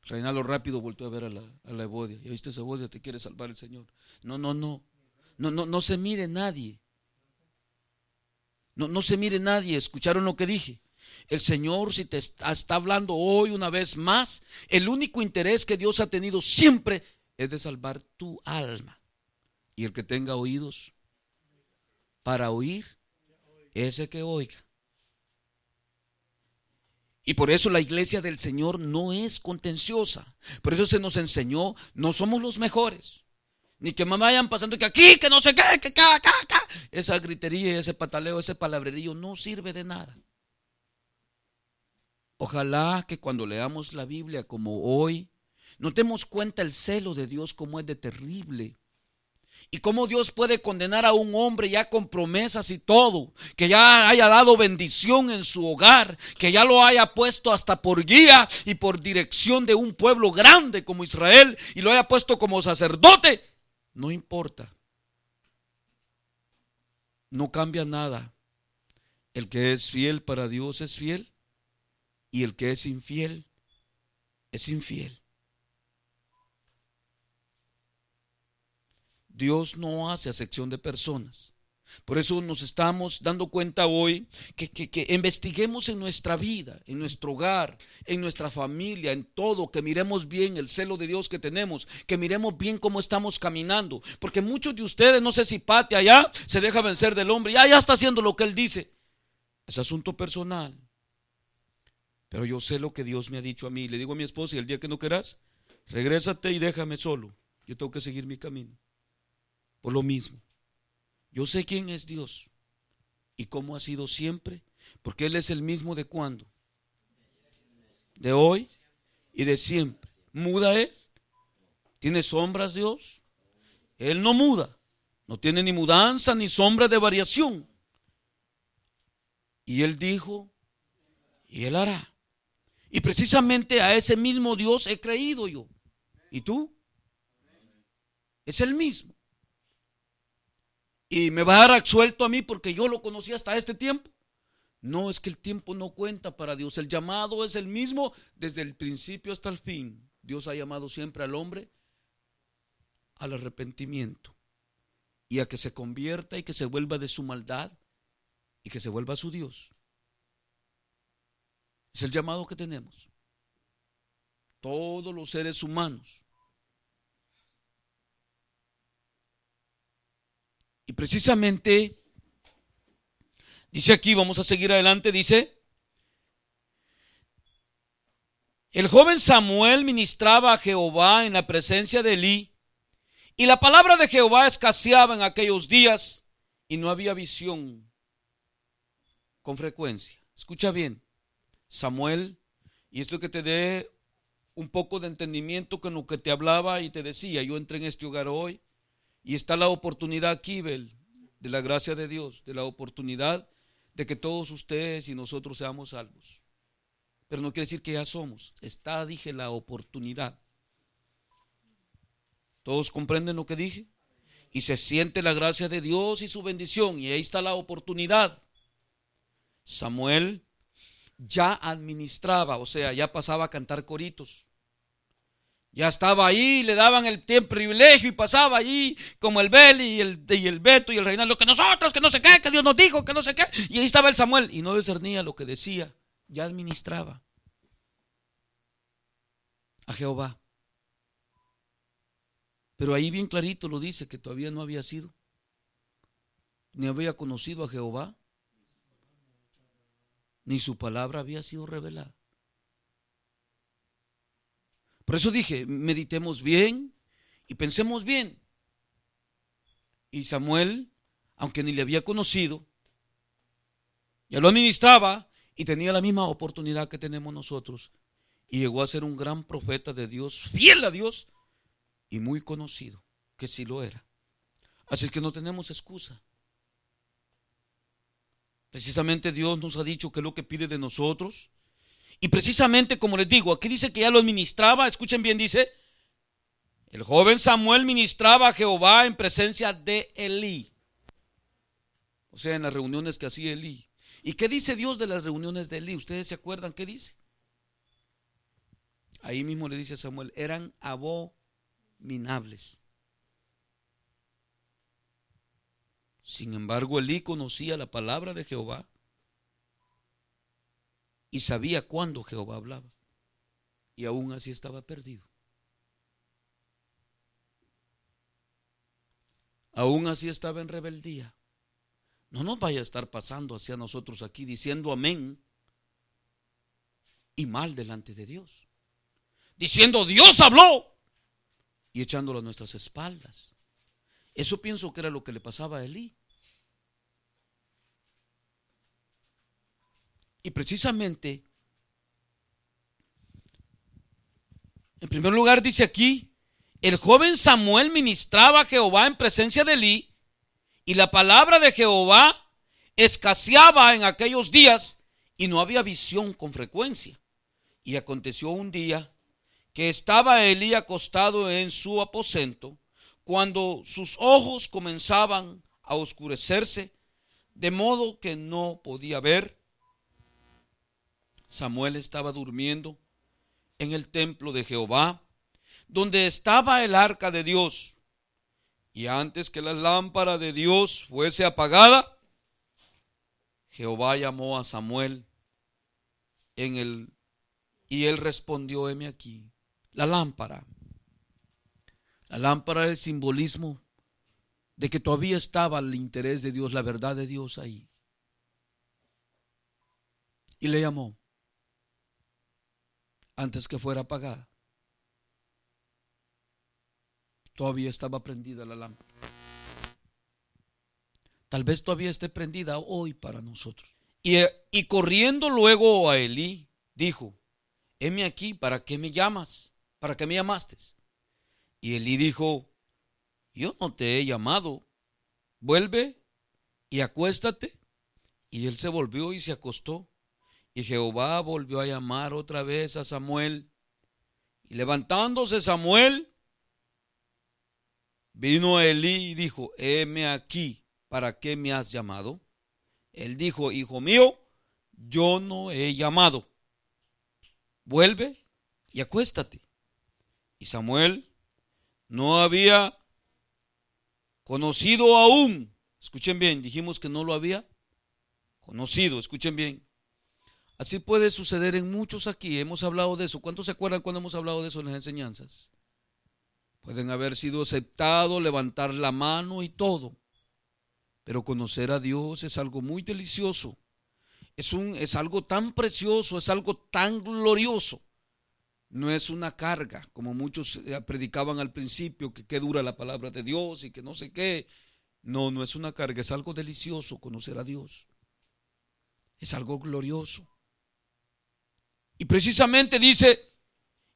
Reinaldo rápido volteó a ver a la Evodia. ¿Ya viste esa Evodia? Te quiere salvar el Señor. No se mire nadie. No se mire nadie. ¿Escucharon lo que dije? El Señor, si te está hablando hoy una vez más, el único interés que Dios ha tenido siempre es de salvar tu alma. Y el que tenga oídos para oír, ese que oiga. Y por eso la iglesia del Señor no es contenciosa. Por eso se nos enseñó, no somos los mejores. Ni que me vayan pasando que aquí, que no sé qué, que acá. Esa gritería, ese pataleo, ese palabrerío no sirve de nada. Ojalá que cuando leamos la Biblia como hoy, nos demos cuenta el celo de Dios como es de terrible. Y cómo Dios puede condenar a un hombre ya con promesas y todo, que ya haya dado bendición en su hogar, que ya lo haya puesto hasta por guía y por dirección de un pueblo grande como Israel, y lo haya puesto como sacerdote. No importa. No cambia nada. El que es fiel para Dios es fiel, y el que es infiel es infiel. Dios no hace acepción de personas. Por eso nos estamos dando cuenta hoy que investiguemos en nuestra vida, en nuestro hogar, en nuestra familia, en todo, que miremos bien el celo de Dios que tenemos, que miremos bien cómo estamos caminando, porque muchos de ustedes, no sé si Pati allá se deja vencer del hombre, ya está haciendo lo que él dice, es asunto personal, pero yo sé lo que Dios me ha dicho a mí. Le digo a mi esposa: y el día que no quieras, regrésate y déjame solo, yo tengo que seguir mi camino. Por lo mismo, yo sé quién es Dios y cómo ha sido siempre, porque Él es el mismo de cuando, de hoy y de siempre. ¿Muda Él? ¿Tiene sombras Dios? Él no muda, no tiene ni mudanza ni sombra de variación. Y Él dijo y Él hará. Y precisamente a ese mismo Dios he creído yo. ¿Y tú? Es el mismo. ¿Y me va a dar absuelto a mí porque yo lo conocí hasta este tiempo? No, es que el tiempo no cuenta para Dios. El llamado es el mismo desde el principio hasta el fin. Dios ha llamado siempre al hombre al arrepentimiento y a que se convierta y que se vuelva de su maldad y que se vuelva a su Dios. Es el llamado que tenemos todos los seres humanos. Y precisamente dice aquí, vamos a seguir adelante, dice: el joven Samuel ministraba a Jehová en la presencia de Elí, y la palabra de Jehová escaseaba en aquellos días, y no había visión con frecuencia. Escucha bien, Samuel, y esto que te dé un poco de entendimiento con lo que te hablaba y te decía. Yo entré en este hogar hoy y está la oportunidad aquí, Bel, de la gracia de Dios, de la oportunidad de que todos ustedes y nosotros seamos salvos. Pero no quiere decir que ya somos. Está, dije, la oportunidad. ¿Todos comprenden lo que dije? Y se siente la gracia de Dios y su bendición, y ahí está la oportunidad. Samuel ya administraba, o sea, ya pasaba a cantar coritos. Ya estaba ahí, le daban el tiempo, privilegio, y pasaba allí como el Beli y el Beto y el Reinaldo, que nosotros, que no sé qué, que Dios nos dijo, que no sé qué. Y ahí estaba el Samuel y no discernía lo que decía, ya administraba a Jehová. Pero ahí bien clarito lo dice, que todavía no había sido, ni había conocido a Jehová, ni su palabra había sido revelada. Por eso dije, meditemos bien y pensemos bien. Y Samuel, aunque ni le había conocido, ya lo administraba y tenía la misma oportunidad que tenemos nosotros. Y llegó a ser un gran profeta de Dios, fiel a Dios y muy conocido, que sí lo era. Así es que no tenemos excusa. Precisamente Dios nos ha dicho que es lo que pide de nosotros. Y precisamente, como les digo, aquí dice que ya lo administraba. Escuchen bien, dice: el joven Samuel ministraba a Jehová en presencia de Elí. O sea, en las reuniones que hacía Elí. ¿Y qué dice Dios de las reuniones de Elí? ¿Ustedes se acuerdan qué dice? Ahí mismo le dice a Samuel: eran abominables. Sin embargo, Elí conocía la palabra de Jehová y sabía cuándo Jehová hablaba, y aún así estaba perdido. Aún así estaba en rebeldía. No nos vaya a estar pasando hacia nosotros aquí diciendo amén y mal delante de Dios, diciendo Dios habló y echándolo a nuestras espaldas. Eso pienso que era lo que le pasaba a Elí. Y precisamente, en primer lugar dice aquí: el joven Samuel ministraba a Jehová en presencia de Elí, y la palabra de Jehová escaseaba en aquellos días, y no había visión con frecuencia. Y aconteció un día que estaba Elí acostado en su aposento, cuando sus ojos comenzaban a oscurecerse de modo que no podía ver. Samuel estaba durmiendo en el templo de Jehová, donde estaba el arca de Dios. Y antes que la lámpara de Dios fuese apagada, Jehová llamó a Samuel y él respondió: heme aquí. La lámpara. La lámpara es el simbolismo de que todavía estaba el interés de Dios, la verdad de Dios ahí. Y le llamó antes que fuera apagada. Todavía estaba prendida la lámpara. Tal vez todavía esté prendida hoy para nosotros. Y corriendo luego a Elí, dijo: heme aquí, ¿para qué me llamas? ¿Para qué me llamaste? Y Elí dijo: yo no te he llamado, vuelve y acuéstate. Y él se volvió y se acostó. Y Jehová volvió a llamar otra vez a Samuel. Y levantándose Samuel, vino a Elí y dijo: heme aquí, ¿para qué me has llamado? Él dijo: hijo mío, yo no he llamado, vuelve y acuéstate. Y Samuel no había conocido aún, escuchen bien, dijimos que no lo había conocido, escuchen bien. Así puede suceder en muchos aquí, hemos hablado de eso. ¿Cuántos se acuerdan cuando hemos hablado de eso en las enseñanzas? Pueden haber sido aceptados, levantar la mano y todo, pero conocer a Dios es algo muy delicioso, es algo tan precioso, es algo tan glorioso. No es una carga, como muchos predicaban al principio, que qué dura la palabra de Dios y que no sé qué. No, no es una carga, es algo delicioso conocer a Dios. Es algo glorioso. Y precisamente dice: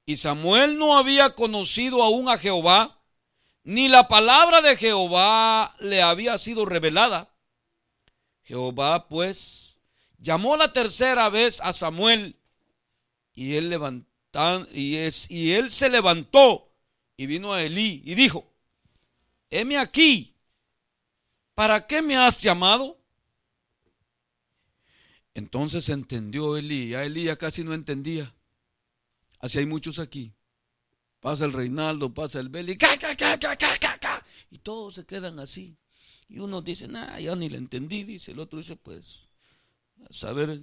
y Samuel no había conocido aún a Jehová, ni la palabra de Jehová le había sido revelada. Jehová pues llamó la tercera vez a Samuel, y él se levantó y vino a Elí y dijo: heme aquí, ¿para qué me has llamado? Entonces entendió Elí. Ya Elí ya casi no entendía. Así hay muchos aquí. Pasa el Reinaldo, pasa el Beli, y todos se quedan así. Y uno dice: nah, ya ni le entendí, dice. El otro dice: pues, a saber.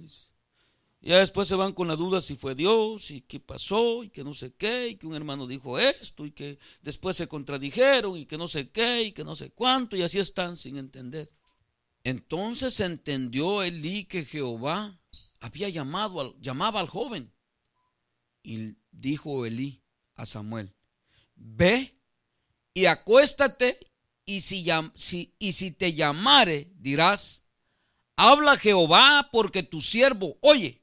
Ya después se van con la duda si fue Dios y qué pasó y que no sé qué, y que un hermano dijo esto y que después se contradijeron y que no sé qué y que no sé cuánto, y así están sin entender. Entonces entendió Elí que Jehová había llamaba al joven, y dijo Elí a Samuel: ve y acuéstate, y si te llamare, dirás: habla Jehová, porque tu siervo oye.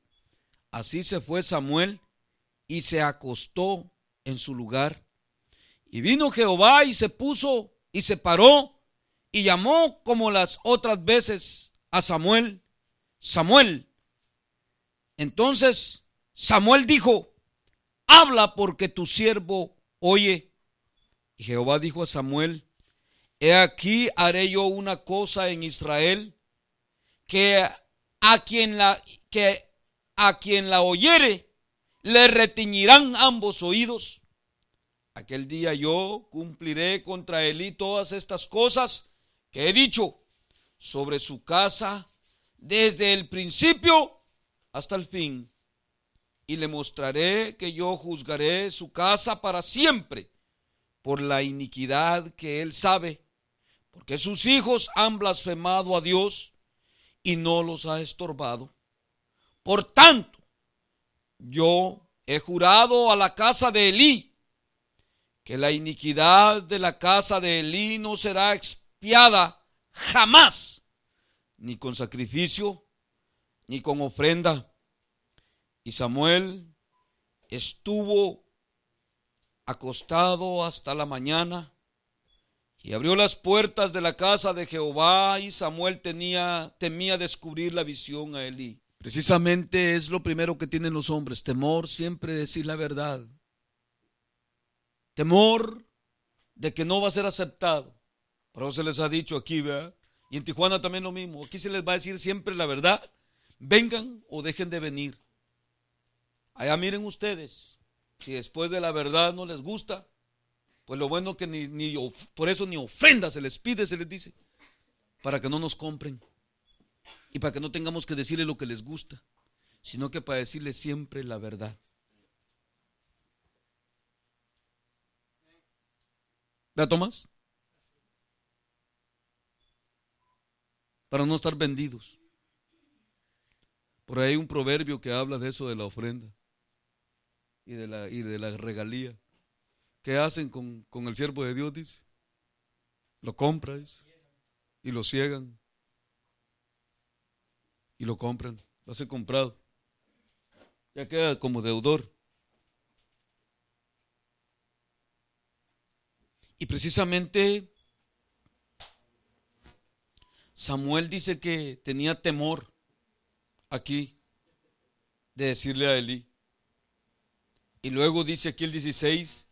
Así se fue Samuel y se acostó en su lugar. Y vino Jehová y se puso y se paró y llamó como las otras veces a Samuel: Samuel. Entonces Samuel dijo: habla, porque tu siervo oye. Y Jehová dijo a Samuel: he aquí, haré yo una cosa en Israel, que a quien la oyere le retiñirán ambos oídos. Aquel día yo cumpliré contra Elí todas estas cosas que he dicho sobre su casa desde el principio hasta el fin, y le mostraré que yo juzgaré su casa para siempre por la iniquidad que él sabe, porque sus hijos han blasfemado a Dios y no los ha estorbado. Por tanto, yo he jurado a la casa de Elí que la iniquidad de la casa de Elí no será expiada jamás, ni con sacrificio, ni con ofrenda. Y Samuel estuvo acostado hasta la mañana, y abrió las puertas de la casa de Jehová, y Samuel temía descubrir la visión a Elí. Precisamente es lo primero que tienen los hombres: temor siempre de decir la verdad, temor de que no va a ser aceptado. Por eso se les ha dicho aquí, ¿verdad? Y en Tijuana también lo mismo. Aquí se les va a decir siempre la verdad. Vengan o dejen de venir. Allá miren ustedes. Si después de la verdad no les gusta, pues lo bueno que por eso ni ofrenda se les pide, se les dice. Para que no nos compren. Y para que no tengamos que decirle lo que les gusta. Sino que para decirles siempre la verdad. ¿Verdad, Tomás? Para no estar vendidos. Por ahí hay un proverbio que habla de eso, de la ofrenda y de la regalía. ¿Qué hacen con el siervo de Dios? Dice, lo compran y lo ciegan y lo compran, lo hacen comprado. Ya queda como deudor. Y precisamente Samuel dice que tenía temor aquí de decirle a Elí. Y luego dice aquí el 16,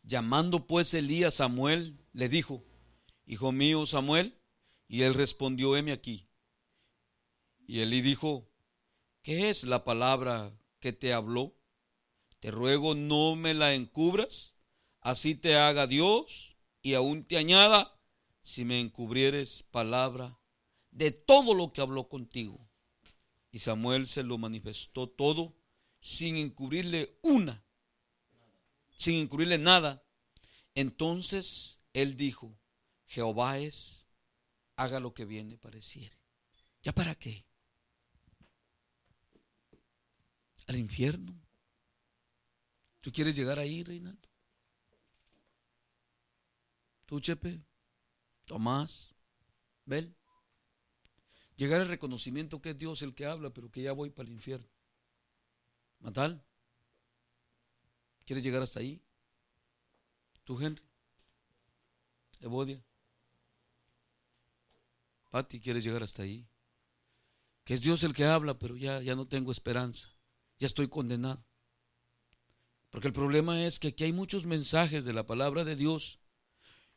llamando pues Elí a Samuel, le dijo, hijo mío Samuel, y él respondió, heme aquí. Y Elí dijo, ¿qué es la palabra que te habló? Te ruego no me la encubras, así te haga Dios y aún te añada, si me encubrieres palabra de todo lo que habló contigo. Y Samuel se lo manifestó todo sin encubrirle sin encubrirle nada. Entonces él dijo, Jehová es, haga lo que viene pareciere. ¿Ya para qué? Al infierno. ¿Tú quieres llegar ahí, Reinaldo? ¿Tú, Chepe? Tomás, Bel. Llegar al reconocimiento que es Dios el que habla, pero que ya voy para el infierno. ¿Matal? ¿Quieres llegar hasta ahí? ¿Tú, Henry? Evodia. Pati, ¿quieres llegar hasta ahí? Que es Dios el que habla, pero ya no tengo esperanza. Ya estoy condenado. Porque el problema es que aquí hay muchos mensajes de la palabra de Dios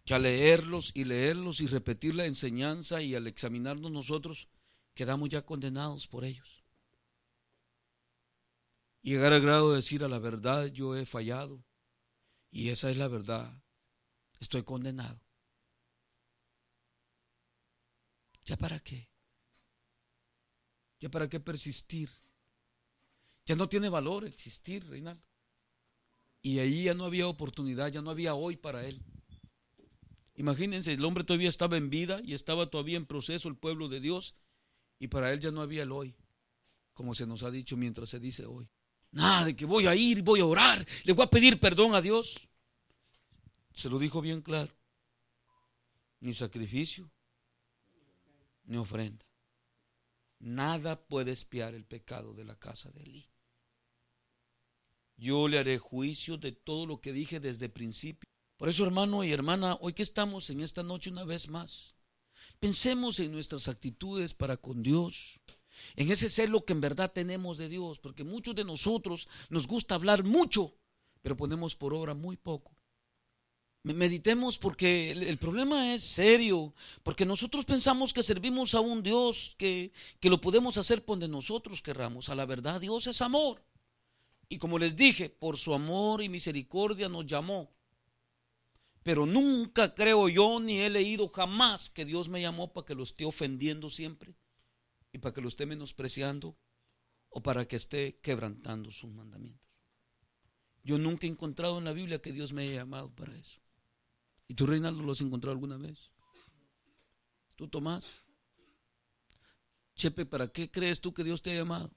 que al leerlos y repetir la enseñanza y al examinarnos nosotros, quedamos ya condenados por ellos. Y llegar al grado de decir a la verdad, yo he fallado y esa es la verdad, estoy condenado. ¿Ya para qué? ¿Ya para qué persistir? Ya no tiene valor existir, Reinaldo. Y ahí ya no había oportunidad, ya no había hoy para él. Imagínense, el hombre todavía estaba en vida y estaba todavía en proceso el pueblo de Dios y para él ya no había el hoy, como se nos ha dicho mientras se dice hoy. Nada de que voy a ir, voy a orar, le voy a pedir perdón a Dios. Se lo dijo bien claro. Ni sacrificio, ni ofrenda. Nada puede expiar el pecado de la casa de Elí. Yo le haré juicio de todo lo que dije desde el principio. Por eso, hermano y hermana, hoy que estamos en esta noche una vez más, pensemos en nuestras actitudes para con Dios, en ese celo que en verdad tenemos de Dios, porque muchos de nosotros nos gusta hablar mucho, pero ponemos por obra muy poco. Meditemos porque el problema es serio, porque nosotros pensamos que servimos a un Dios que lo podemos hacer por donde nosotros querramos. A la verdad, Dios es amor. Y como les dije, por su amor y misericordia nos llamó. Pero nunca creo yo ni he leído jamás que Dios me llamó para que lo esté ofendiendo siempre y para que lo esté menospreciando o para que esté quebrantando sus mandamientos. Yo nunca he encontrado en la Biblia que Dios me haya llamado para eso. ¿Y tú, Reinaldo, lo has encontrado alguna vez? ¿Tú, Tomás? Chepe, ¿para qué crees tú que Dios te ha llamado?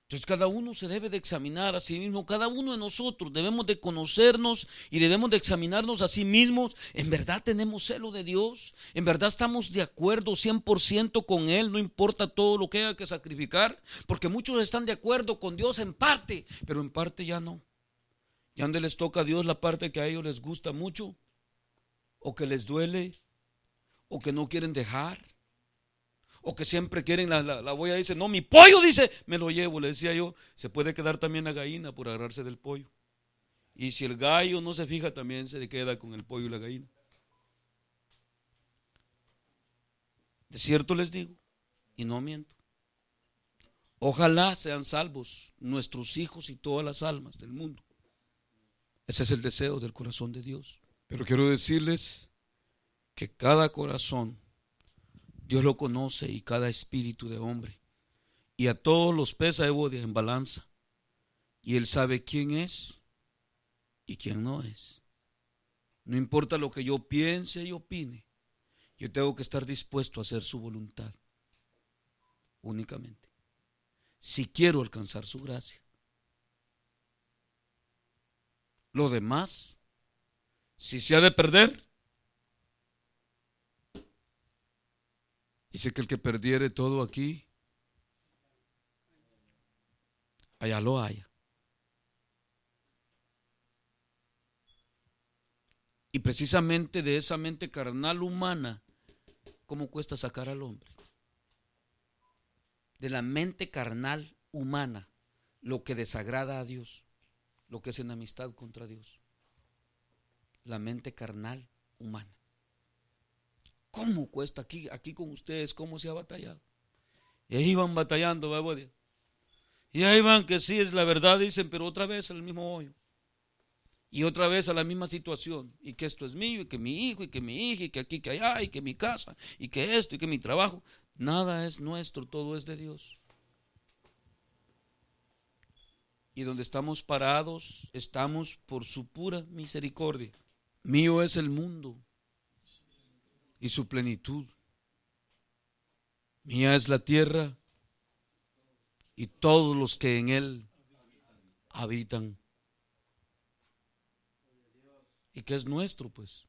Entonces cada uno se debe de examinar a sí mismo, cada uno de nosotros debemos de conocernos y debemos de examinarnos a sí mismos. ¿En verdad tenemos celo de Dios? ¿En verdad estamos de acuerdo 100% con Él? No importa todo lo que haya que sacrificar, porque muchos están de acuerdo con Dios en parte, pero en parte ya no. ¿Y a dónde les toca a Dios la parte que a ellos les gusta mucho? ¿O que les duele? ¿O que no quieren dejar? O que siempre quieren la boya, dice, no, mi pollo, dice, me lo llevo, le decía yo, se puede quedar también la gallina por agarrarse del pollo. Y si el gallo no se fija, también se queda con el pollo y la gallina. De cierto les digo, y no miento, ojalá sean salvos nuestros hijos y todas las almas del mundo. Ese es el deseo del corazón de Dios. Pero quiero decirles que cada corazón Dios lo conoce, y cada espíritu de hombre, y a todos los pesa Evodia en balanza, y Él sabe quién es y quién no es. No importa lo que yo piense y opine, yo tengo que estar dispuesto a hacer su voluntad únicamente, si quiero alcanzar su gracia. Lo demás, si se ha de perder, dice que el que perdiere todo aquí, allá lo haya. Y precisamente de esa mente carnal humana, ¿cómo cuesta sacar al hombre? De la mente carnal humana, lo que desagrada a Dios, lo que es enemistad contra Dios. La mente carnal humana. ¿Cómo cuesta aquí con ustedes? ¿Cómo se ha batallado? Y ahí van batallando, ¿verdad? Y ahí van que sí es la verdad, dicen, pero otra vez al mismo hoyo. Y otra vez a la misma situación. Y que esto es mío, y que mi hijo, y que mi hija, y que aquí, que allá, y que mi casa, y que esto, y que mi trabajo. Nada es nuestro, todo es de Dios. Y donde estamos parados, estamos por su pura misericordia. Mío es el mundo y su plenitud. Mía es la tierra y todos los que en él habitan. ¿Y qué es nuestro, pues?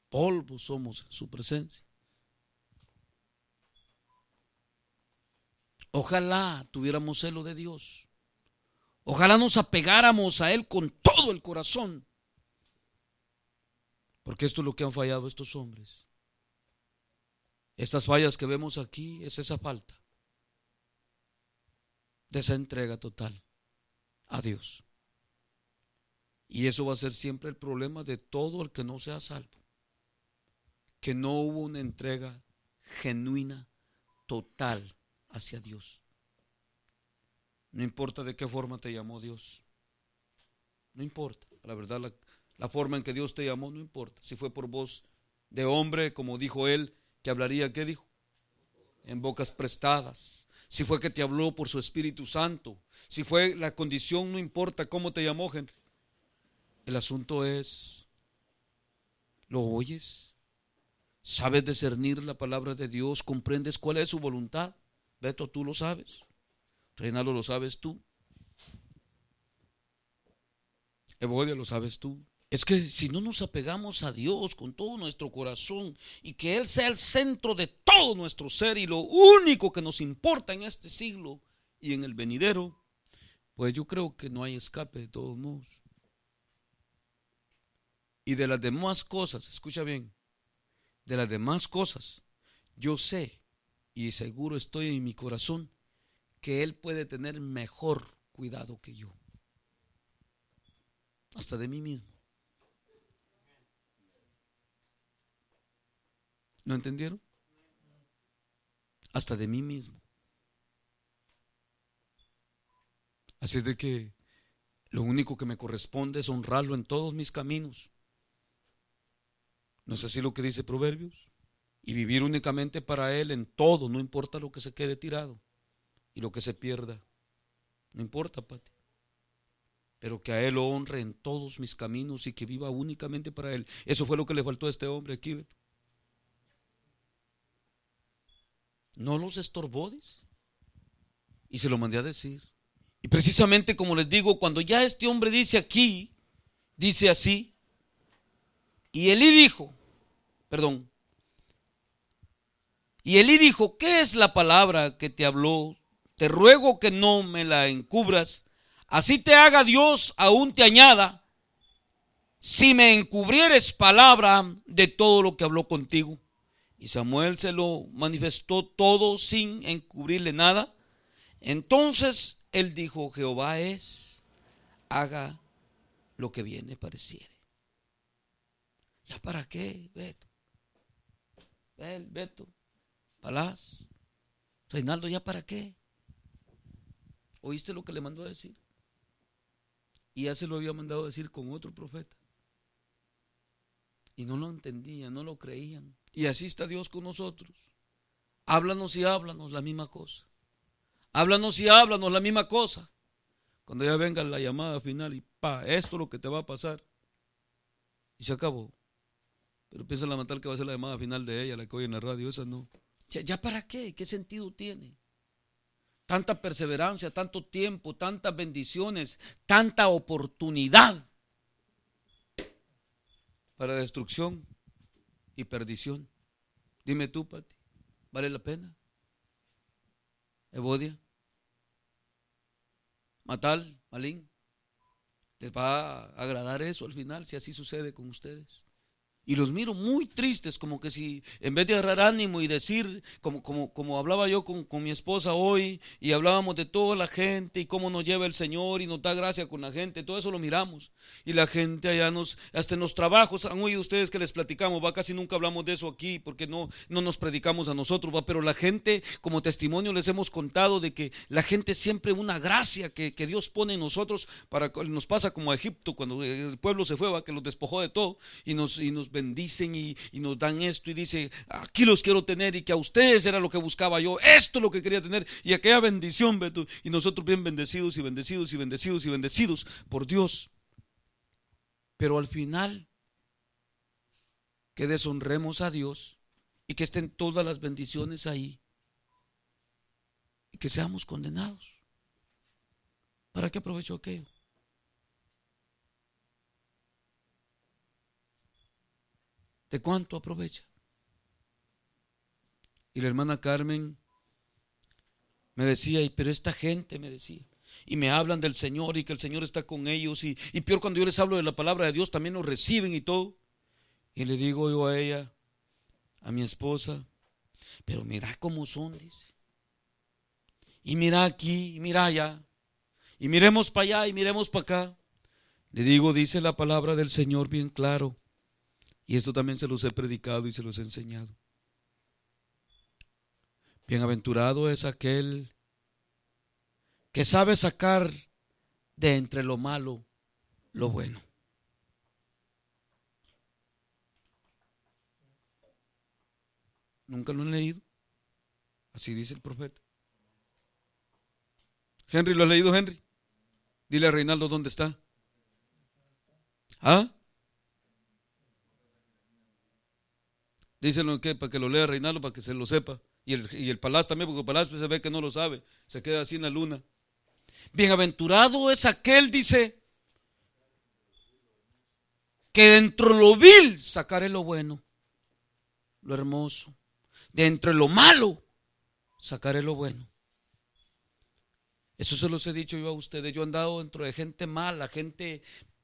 Polvo somos en su presencia. Ojalá tuviéramos celo de Dios. Ojalá nos apegáramos a Él con todo el corazón. Porque esto es lo que han fallado estos hombres. Estas fallas que vemos aquí es esa falta de esa entrega total a Dios. Y eso va a ser siempre el problema de todo el que no sea salvo. Que no hubo una entrega genuina, total hacia Dios. No importa de qué forma te llamó Dios. No importa. La verdad, la forma en que Dios te llamó no importa. Si fue por voz de hombre, como dijo él, que hablaría, ¿qué dijo? En bocas prestadas. Si fue que te habló por su Espíritu Santo. Si fue la condición, no importa cómo te llamó, Henry. El asunto es, ¿lo oyes? ¿Sabes discernir la palabra de Dios? ¿Comprendes cuál es su voluntad? Beto, tú lo sabes. Reinaldo, lo sabes tú. Evodia, lo sabes tú. Es que si no nos apegamos a Dios con todo nuestro corazón y que Él sea el centro de todo nuestro ser y lo único que nos importa en este siglo y en el venidero, pues yo creo que no hay escape de todos modos. Y de las demás cosas, escucha bien, de las demás cosas, yo sé y seguro estoy en mi corazón que Él puede tener mejor cuidado que yo. Hasta de mí mismo. ¿No entendieron? Hasta de mí mismo. Así de que lo único que me corresponde es honrarlo en todos mis caminos. ¿No es así lo que dice Proverbios? Y vivir únicamente para Él en todo, no importa lo que se quede tirado y lo que se pierda. No importa, Pati. Pero que a Él lo honre en todos mis caminos y que viva únicamente para Él. Eso fue lo que le faltó a este hombre aquí, Beto. No los estorbó, dice. Y se lo mandé a decir. Y precisamente como les digo, cuando ya este hombre dice aquí, dice así, y Elí dijo, ¿qué es la palabra que te habló? Te ruego que no me la encubras, así te haga Dios, aún te añada, si me encubrieres palabra de todo lo que habló contigo. Y Samuel se lo manifestó todo sin encubrirle nada. Entonces él dijo, Jehová es, haga lo que viene pareciere. ¿Ya para qué, Beto? El Beto, Palaz, Reinaldo, ¿ya para qué? ¿Oíste lo que le mandó a decir? Y ya se lo había mandado a decir con otro profeta. Y no lo entendían, no lo creían. Y así está Dios con nosotros. Háblanos y háblanos la misma cosa. Háblanos y háblanos la misma cosa. Cuando ya venga la llamada final y esto es lo que te va a pasar. Y se acabó. Pero piensa lamentar que va a ser la llamada final de ella, la que oye en la radio, esa no. ¿Ya para qué? ¿Qué sentido tiene? Tanta perseverancia, tanto tiempo, tantas bendiciones, tanta oportunidad para destrucción y perdición. Dime tú, Pati, ¿vale la pena? Evodia, Matal, Malín, ¿les va a agradar eso al final si así sucede con ustedes? Y los miro muy tristes, como que si en vez de agarrar ánimo y decir, como hablaba yo con mi esposa hoy, y hablábamos de toda la gente y cómo nos lleva el Señor y nos da gracia con la gente, todo eso lo miramos. Y la gente allá hasta en los trabajos, han oído ustedes que les platicamos, casi nunca hablamos de eso aquí porque no nos predicamos a nosotros, pero la gente, como testimonio les hemos contado de que la gente siempre una gracia que Dios pone en nosotros, nos pasa como a Egipto cuando el pueblo se fue, que los despojó de todo y nos bendicen y nos dan esto y dice, aquí los quiero tener y que a ustedes era lo que buscaba yo, esto es lo que quería tener y aquella bendición, Beto, y nosotros bien bendecidos y bendecidos y bendecidos y bendecidos por Dios. Pero al final que deshonremos a Dios y que estén todas las bendiciones ahí y que seamos condenados. ¿Para qué aprovechó aquello? ¿De cuánto aprovecha? Y la hermana Carmen me decía, pero esta gente me decía, y me hablan del Señor y que el Señor está con ellos y peor cuando yo les hablo de la palabra de Dios también lo reciben y todo. Y le digo yo a ella, a mi esposa, pero mira cómo son, dice. Y mira aquí, y mira allá, y miremos para allá y miremos para acá. Le digo, dice la palabra del Señor bien claro. Y esto también se los he predicado y se los he enseñado. Bienaventurado es aquel que sabe sacar de entre lo malo lo bueno. ¿Nunca lo han leído? Así dice el profeta. Henry, ¿lo has leído, Henry? Dile a Reinaldo dónde está. ¿Ah? Díselo que para que lo lea Reinaldo, para que se lo sepa. Y el Palaz también, porque el Palaz se ve que no lo sabe. Se queda así en la luna. Bienaventurado es aquel, dice, que dentro de lo vil sacaré lo bueno, lo hermoso. De entre lo malo sacaré lo bueno. Eso se los he dicho yo a ustedes. Yo he andado dentro de gente mala,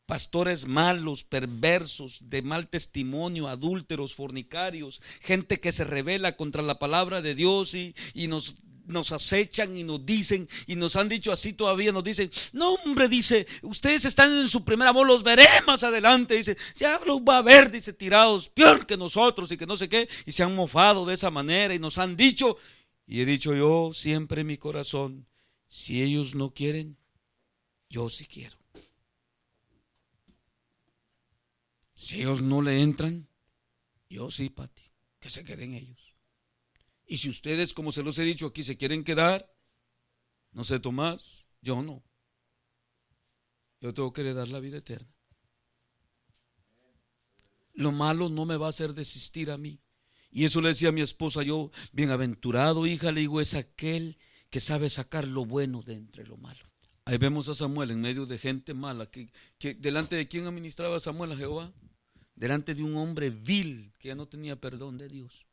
pastores malos, perversos, de mal testimonio, adúlteros, fornicarios, gente que se rebela contra la palabra de Dios y nos acechan y nos dicen, y nos han dicho así todavía, nos dicen, no hombre, dice, ustedes están en su primer amor, los veré más adelante, dice, ya los va a ver, dice, tirados peor que nosotros y que no sé qué, y se han mofado de esa manera y nos han dicho, y he dicho yo siempre en mi corazón, si ellos no quieren, yo sí quiero. Si ellos no le entran, yo sí, Pati, que se queden ellos. Y si ustedes, como se los he dicho aquí, se quieren quedar, no sé, Tomás, yo no. Yo tengo que heredar la vida eterna. Lo malo no me va a hacer desistir a mí. Y eso le decía a mi esposa yo, bienaventurado, hija, le digo, es aquel que sabe sacar lo bueno de entre lo malo. Ahí vemos a Samuel en medio de gente mala, que delante de quién administraba Samuel a Jehová, delante de un hombre vil que ya no tenía perdón de Dios.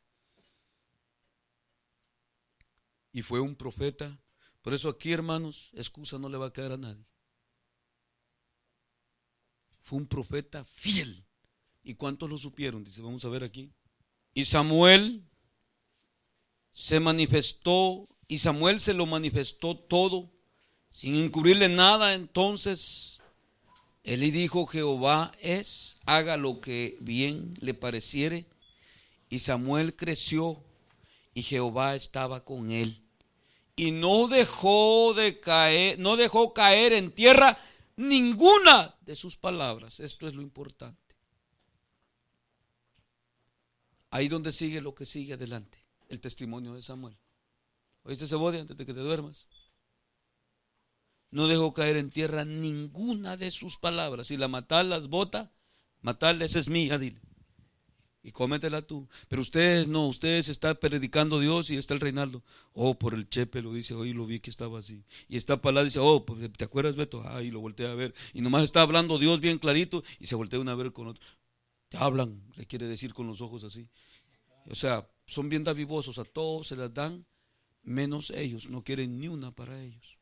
Y fue un profeta. Por eso aquí, hermanos, excusa no le va a quedar a nadie. Fue un profeta fiel. ¿Y cuántos lo supieron? Dice, vamos a ver aquí. Y Samuel se manifestó, y Samuel se lo manifestó todo, sin encubrirle nada. Entonces Elí dijo, Jehová es, haga lo que bien le pareciere. Y Samuel creció y Jehová estaba con él. Y no dejó caer en tierra ninguna de sus palabras. Esto es lo importante. Ahí donde sigue lo que sigue adelante, el testimonio de Samuel. ¿Oíste, Zebodia, antes de que te duermas? No dejó caer en tierra ninguna de sus palabras. Si la matar las bota, matarla, esa es mía, dile. Y cómetela tú. Pero ustedes no, ustedes están predicando Dios y está el Reinaldo. Oh, por el Chepe lo dice, hoy lo vi que estaba así. Y está para dice, oh, pues, ¿te acuerdas, Beto? Y lo voltea a ver. Y nomás está hablando Dios bien clarito y se voltea una a ver con otro. Te hablan, le quiere decir con los ojos así. O sea, son bien davivosos, a todos se las dan, menos ellos, no quieren ni una para ellos.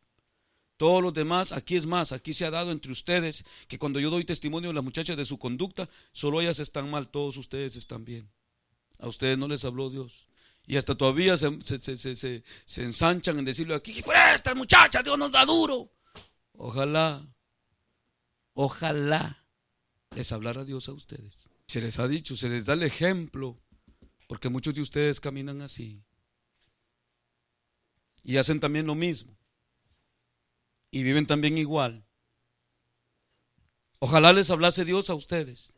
Todos los demás, aquí es más, aquí se ha dado entre ustedes que cuando yo doy testimonio de las muchachas de su conducta, solo ellas están mal, todos ustedes están bien. A ustedes no les habló Dios. Y hasta todavía se ensanchan en decirle aquí, por estas muchachas Dios nos da duro. Ojalá les hablara Dios a ustedes. Se les ha dicho, se les da el ejemplo, porque muchos de ustedes caminan así. Y hacen también lo mismo. Y viven también igual. Ojalá les hablase Dios a ustedes.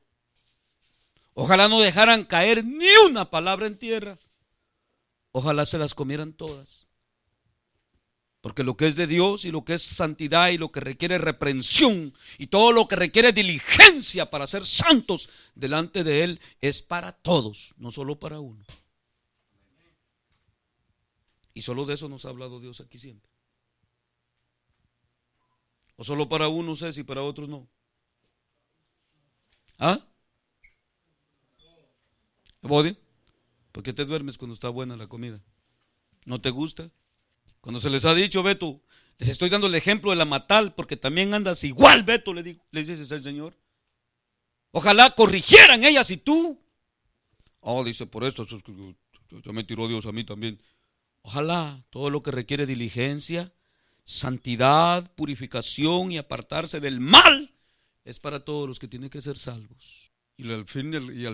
Ojalá no dejaran caer ni una palabra en tierra. Ojalá se las comieran todas. Porque lo que es de Dios y lo que es santidad y lo que requiere reprensión y todo lo que requiere diligencia para ser santos delante de Él es para todos, no solo para uno. Y solo de eso nos ha hablado Dios aquí siempre. O solo para unos es y para otros no. ¿Ah? ¿Body? ¿Por qué te duermes cuando está buena la comida? ¿No te gusta? Cuando se les ha dicho, Beto, les estoy dando el ejemplo de la matal, porque también andas igual, Beto, le dices al Señor. Ojalá corrigieran ellas y tú. Oh, dice, por esto, eso es que ya me tiró Dios a mí también. Ojalá todo lo que requiere diligencia, santidad, purificación y apartarse del mal es para todos los que tienen que ser salvos. Y al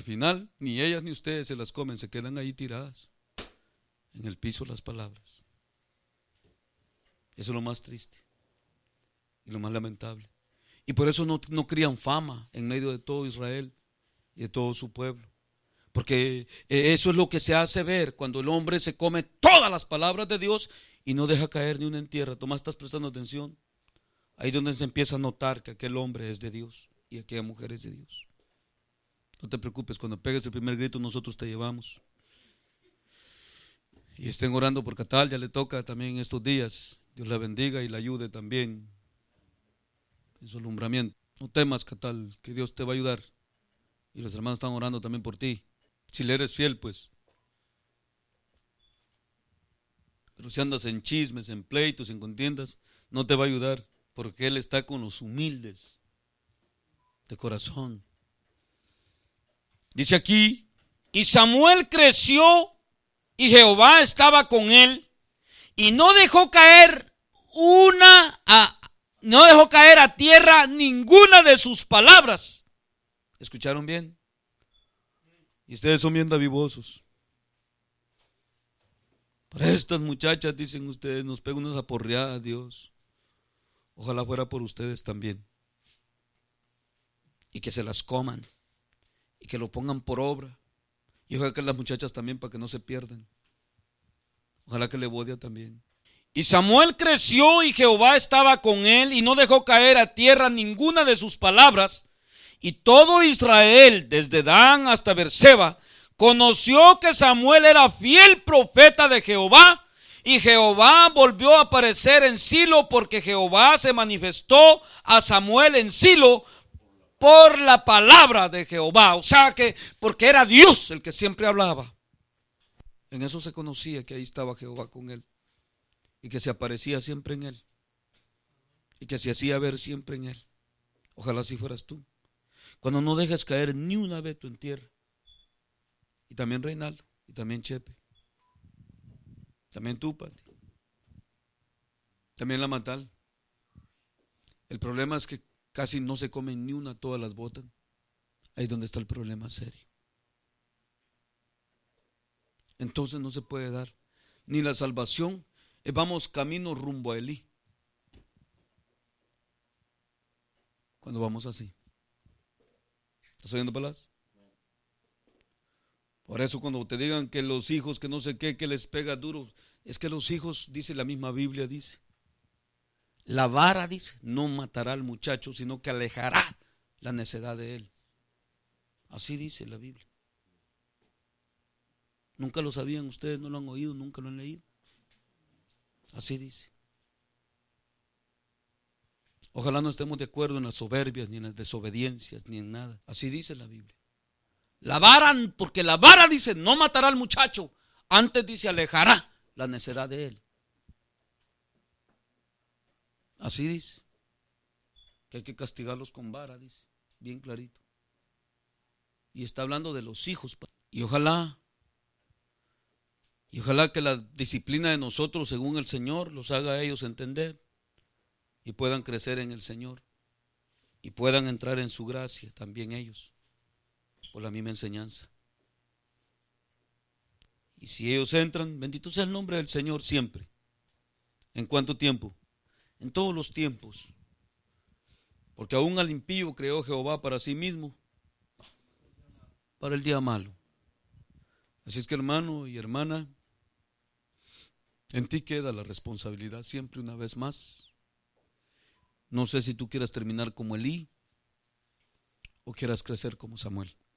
final, ni ellas ni ustedes se las comen, se quedan ahí tiradas en el piso las palabras. Eso es lo más triste y lo más lamentable. Y por eso no crían fama en medio de todo Israel y de todo su pueblo. Porque eso es lo que se hace ver cuando el hombre se come todas las palabras de Dios y no deja caer ni una en tierra. Tomás, ¿estás prestando atención? Ahí es donde se empieza a notar que aquel hombre es de Dios y aquella mujer es de Dios. No te preocupes, cuando pegues el primer grito nosotros te llevamos. Y estén orando por Catal, ya le toca también estos días. Dios la bendiga y la ayude también en su alumbramiento. No temas, Catal, que Dios te va a ayudar. Y los hermanos están orando también por ti. Si le eres fiel, pues. Pero si andas en chismes, en pleitos, en contiendas, no te va a ayudar, porque Él está con los humildes de corazón. Dice aquí, y Samuel creció y Jehová estaba con él y no dejó caer a tierra ninguna de sus palabras. ¿Escucharon bien? Y ustedes son bien davivosos. Por estas muchachas, dicen ustedes, nos pega unas aporreadas, Dios. Ojalá fuera por ustedes también. Y que se las coman. Y que lo pongan por obra. Y ojalá que las muchachas también, para que no se pierdan. Ojalá que le Bodia también. Y Samuel creció y Jehová estaba con él y no dejó caer a tierra ninguna de sus palabras. Y todo Israel, desde Dan hasta Berseba, conoció que Samuel era fiel profeta de Jehová. Y Jehová volvió a aparecer en Silo, porque Jehová se manifestó a Samuel en Silo por la palabra de Jehová. O sea que porque era Dios el que siempre hablaba. En eso se conocía que ahí estaba Jehová con él. Y que se aparecía siempre en él. Y que se hacía ver siempre en él. Ojalá así fueras tú. Cuando no dejas caer ni una Beto en tierra. Y también Reinaldo. Y también Chepe. También tú, Pati. También la Matal. El problema es que casi no se comen ni una, todas las botan. Ahí es donde está el problema serio. entonces no se puede dar ni la salvación. Vamos camino rumbo a Elí. Cuando vamos así. ¿Estás oyendo palabras? Por eso cuando te digan que los hijos, que no sé qué, que les pega duro, es que los hijos, dice la misma Biblia, dice, la vara, dice, no matará al muchacho, sino que alejará la necedad de él. Así dice la Biblia. ¿Nunca lo sabían ustedes? ¿No lo han oído? ¿Nunca lo han leído? Así dice. Ojalá no estemos de acuerdo en las soberbias, ni en las desobediencias, ni en nada. Así dice la Biblia. La vara, porque la vara dice, no matará al muchacho, antes dice, alejará la necedad de él. Así dice. Que hay que castigarlos con vara, dice, bien clarito. Y está hablando de los hijos. Y ojalá que la disciplina de nosotros, según el Señor, los haga a ellos entender y puedan crecer en el Señor y puedan entrar en su gracia también ellos, por la misma enseñanza. Y si ellos entran, bendito sea el nombre del Señor siempre. ¿En cuánto tiempo? En todos los tiempos. Porque aún al impío creó Jehová para sí mismo, para el día malo. Así es que, hermano y hermana, en ti queda la responsabilidad siempre, una vez más. No sé si tú quieras terminar como Elí o quieras crecer como Samuel.